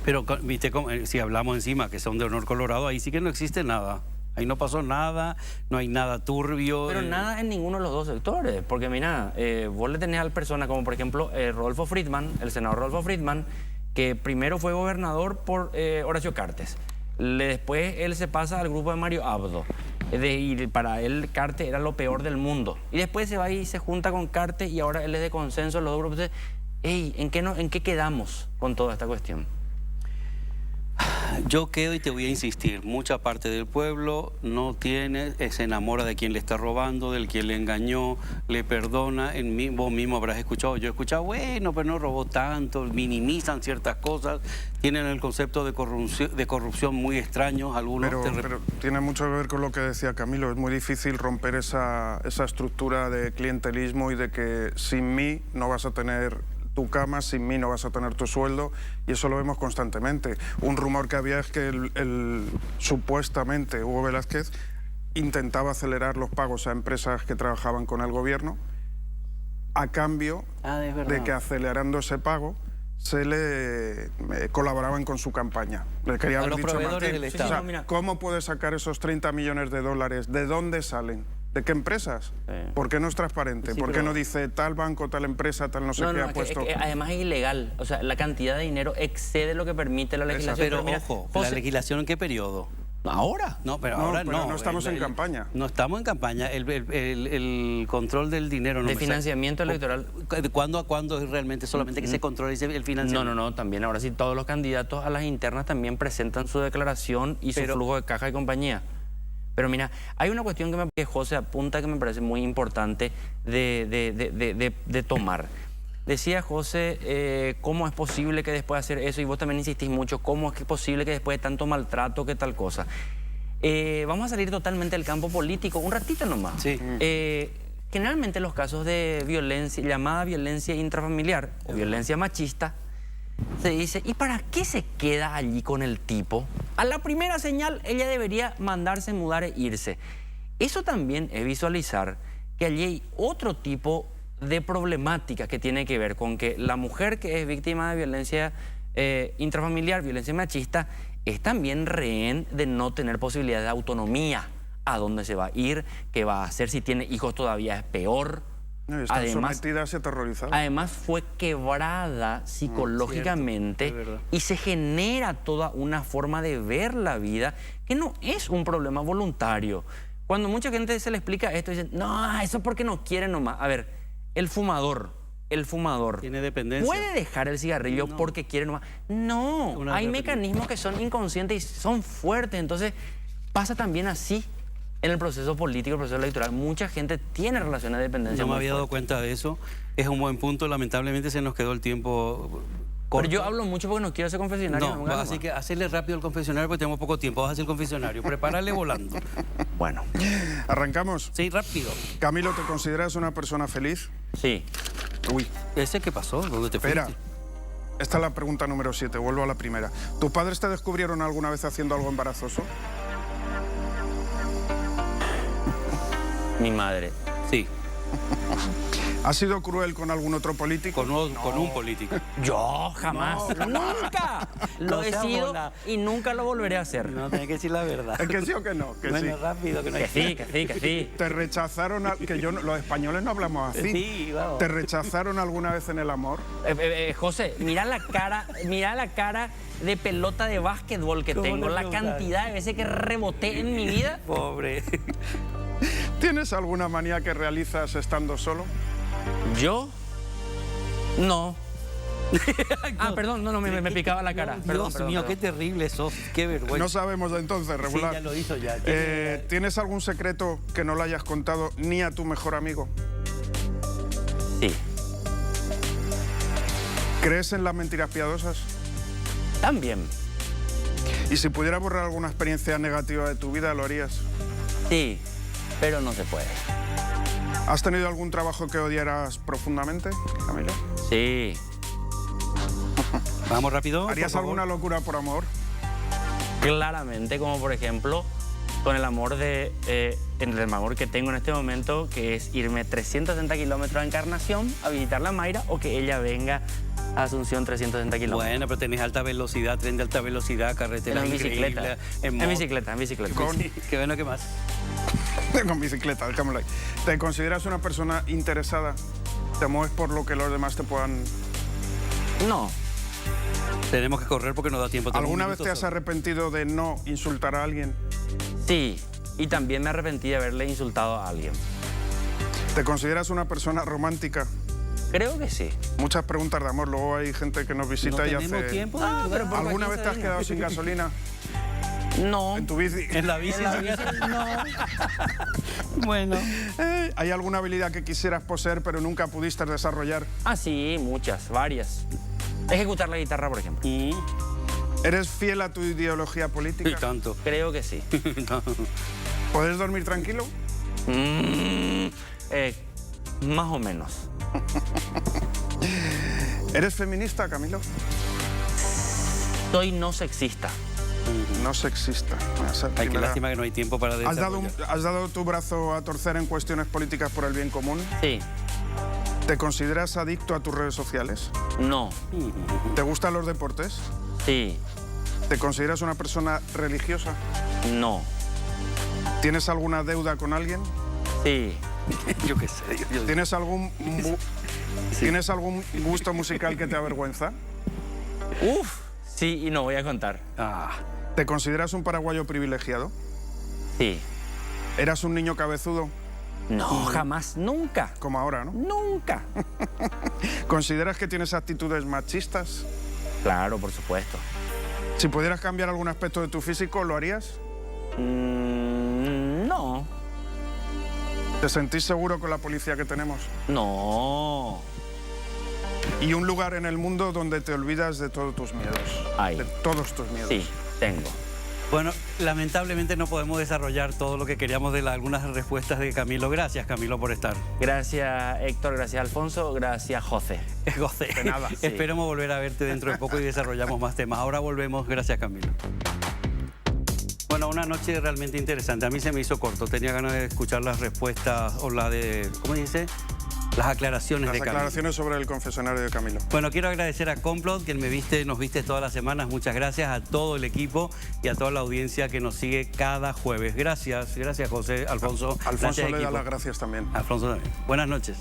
Pero, viste, si hablamos encima que son de honor colorado, ahí sí que no existe nada. Ahí no pasó nada, no hay nada turbio. Pero nada en ninguno de los dos sectores. Porque mira, vos le tenés a personas como por ejemplo Rodolfo Friedman, el senador Rodolfo Friedman, que primero fue gobernador por Horacio Cartes. Después él se pasa al grupo de Mario Abdo. Y para él Cartes era lo peor del mundo. Y después se va y se junta con Cartes y ahora él es de consenso en los dos grupos. Entonces, ¿en qué quedamos con toda esta cuestión? Yo quedo y te voy a insistir, mucha parte del pueblo se enamora de quien le está robando, del quien le engañó, le perdona. Vos mismo habrás escuchado, yo he escuchado, bueno, pero no robó tanto, minimizan ciertas cosas, tienen el concepto de corrupción muy extraños algunos. Pero tiene mucho que ver con lo que decía Camilo, es muy difícil romper esa estructura de clientelismo y de que sin mí no vas a tener tu cama, sin mí no vas a tener tu sueldo, y eso lo vemos constantemente. Un rumor que había es que supuestamente Hugo Velázquez intentaba acelerar los pagos a empresas que trabajaban con el gobierno a cambio de que acelerando ese pago se le colaboraban con su campaña. Le quería haber dicho a Martín, o sea, ¿cómo puede sacar esos 30 millones de dólares? ¿De dónde salen? ¿De qué empresas? ¿Por qué no es transparente? Sí, ¿por qué no dice tal banco, tal empresa, tal no sé qué ha puesto? Además es ilegal. O sea, la cantidad de dinero excede lo que permite la legislación. Pero ojo, ¿la legislación en qué periodo? ¿Ahora? No, pero ahora no. No estamos en campaña. No estamos en campaña. El control del dinero... de financiamiento electoral. ¿De cuándo a cuándo es realmente solamente que se controle el financiamiento? No. También ahora sí todos los candidatos a las internas también presentan su declaración y su flujo de caja y compañía. Pero mira, hay una cuestión que José apunta que me parece muy importante de tomar. decía José, ¿cómo es posible que después de hacer eso? Y vos también insistís mucho, ¿cómo es que es posible que después de tanto maltrato, que tal cosa? Vamos a salir totalmente del campo político, un ratito nomás. Sí. Generalmente los casos de violencia, llamada violencia intrafamiliar o violencia machista, se dice, ¿y para qué se queda allí con el tipo? A la primera señal ella debería mandarse, mudar e irse. Eso también es visualizar que allí hay otro tipo de problemática que tiene que ver con que la mujer que es víctima de violencia intrafamiliar, violencia machista, es también rehén de no tener posibilidad de autonomía. A dónde se va a ir, qué va a hacer, si tiene hijos todavía es peor. No, está sometida y aterrorizada. Además fue quebrada psicológicamente y se genera toda una forma de ver la vida que no es un problema voluntario. Cuando mucha gente se le explica esto, dicen, no, eso es porque no quiere nomás. A ver, el fumador Tiene dependencia. ¿puede dejar el cigarrillo porque quiere nomás? No, hay mecanismos que son inconscientes y son fuertes. Entonces pasa también así en el proceso político, el proceso electoral. Mucha gente tiene relaciones de dependencia. No me muy había dado fuertes. cuenta de eso. Es un buen punto. Lamentablemente se nos quedó el tiempo corto. Pero yo hablo mucho porque no quiero hacer confesionario. No, así que hacerle rápido el confesionario porque tenemos poco tiempo. Vas a hacer el confesionario. Prepárale volando. Bueno, ¿Arrancamos? Sí, rápido. Camilo, ¿te consideras una persona feliz? sí. Uy, ¿Ese qué pasó? ¿Dónde te fuiste? espera. Esta es la pregunta número 7, vuelvo a la primera. ¿Tus padres te descubrieron alguna vez haciendo algo embarazoso? Mi madre. Sí, ¿Has sido cruel con algún otro político? con un político. Yo jamás, nunca lo he No seas sido bola. y nunca lo volveré a hacer. No, tenés que decir la verdad. ¿Es que sí o que no? Que Bueno, sí. rápido, que no hay Que sí, que sí, que sí. ¿Te rechazaron? Que los españoles no hablamos así. Sí, vamos. ¿Te rechazaron alguna vez en el amor? José, mira la cara de pelota de básquetbol que ¿Cómo tengo, le la preguntas? cantidad de veces que reboté en mi vida. Pobre. ¿Tienes alguna manía que realizas estando solo? ¿Yo? No. Perdón, no, me picaba la cara. Perdón, Dios mío, qué terrible sos. Qué vergüenza. No sabemos entonces, Sí, regular. ya lo hizo ya. ¿Tienes algún secreto que no le hayas contado ni a tu mejor amigo? Sí. ¿Crees en las mentiras piadosas? También. Y si pudiera borrar alguna experiencia negativa de tu vida, ¿lo harías? Sí, pero no se puede. ¿Has tenido algún trabajo que odiaras profundamente, Camilo? Sí. Vamos rápido. ¿Harías por favor. alguna locura por amor? Claramente, como por ejemplo, con el amor que tengo en este momento, que es irme 360 kilómetros a Encarnación a visitar la Mayra o que ella venga a Asunción 360 kilómetros. Bueno, pero tenés alta velocidad, tren de alta velocidad, carretera En bicicleta. increíble, En moto. bicicleta, en bicicleta. Con- Sí, qué bueno, ¿qué más? Con bicicleta, dejémoslo ahí. ¿Te consideras una persona interesada? ¿Te mueves por lo que los demás te puedan...? No. Tenemos que correr porque no da tiempo. Tenemos ¿Alguna un vez te minuto has solo. arrepentido de no insultar a alguien? Sí. Y también me arrepentí de haberle insultado a alguien. ¿Te consideras una persona romántica? Creo que sí. Muchas preguntas de amor. Luego hay gente que nos No visita y tenemos hace... tiempo. pero por ¿Alguna cualquier vez te has se quedado venga. sin gasolina No. en tu bici? En la bici. No. Bueno. ¿Hay alguna habilidad que quisieras poseer pero nunca pudiste desarrollar? Ah, sí, muchas, varias. Ejecutar la guitarra, por ejemplo. ¿Eres fiel a tu ideología Y política? tanto. Creo que sí. No. ¿Puedes dormir tranquilo? Más o menos. ¿Eres feminista, Camilo? Soy no sexista. No sexista. Esa Ay, qué primera- lástima que no hay tiempo para ¿Has dado, desarrollar. has dado tu brazo a torcer en cuestiones políticas por el bien común? Sí. ¿Te consideras adicto a tus redes sociales? No. ¿Te gustan los deportes? Sí. ¿Te consideras una persona religiosa? No. ¿Tienes alguna deuda con alguien? Sí. Yo qué sé. ¿Tienes algún, ¿Tienes algún gusto musical que te avergüenza? Uf. Sí, y no voy a contar. ¿Te consideras un paraguayo privilegiado? Sí. ¿Eras un niño cabezudo? No, jamás, nunca. Como ahora, ¿no? Nunca. ¿Consideras que tienes actitudes machistas? Claro, por supuesto. Si pudieras cambiar algún aspecto de tu físico, ¿lo harías? No. ¿Te sentís seguro con la policía que tenemos? No. Y un lugar en el mundo donde te olvidas de todos tus miedos. Ay. De todos tus miedos. Sí, tengo. Bueno, lamentablemente no podemos desarrollar todo lo que queríamos de algunas respuestas de Camilo. Gracias, Camilo, por estar. Gracias, Héctor. Gracias, Alfonso. Gracias, José. José, De nada. Sí. esperemos volver a verte dentro de poco y desarrollamos más temas. Ahora volvemos. Gracias, Camilo. Bueno, una noche realmente interesante. A mí se me hizo corto. Tenía ganas de escuchar las respuestas o la de, ¿cómo dice? Las aclaraciones Las de Camilo. aclaraciones sobre el confesionario de Camilo. Bueno, quiero agradecer a Complot, quien nos viste todas las semanas. Muchas gracias a todo el equipo y a toda la audiencia que nos sigue cada jueves. Gracias, José, Alfonso. Alfonso Gracias, le da equipo. las gracias también. Alfonso también. Buenas noches.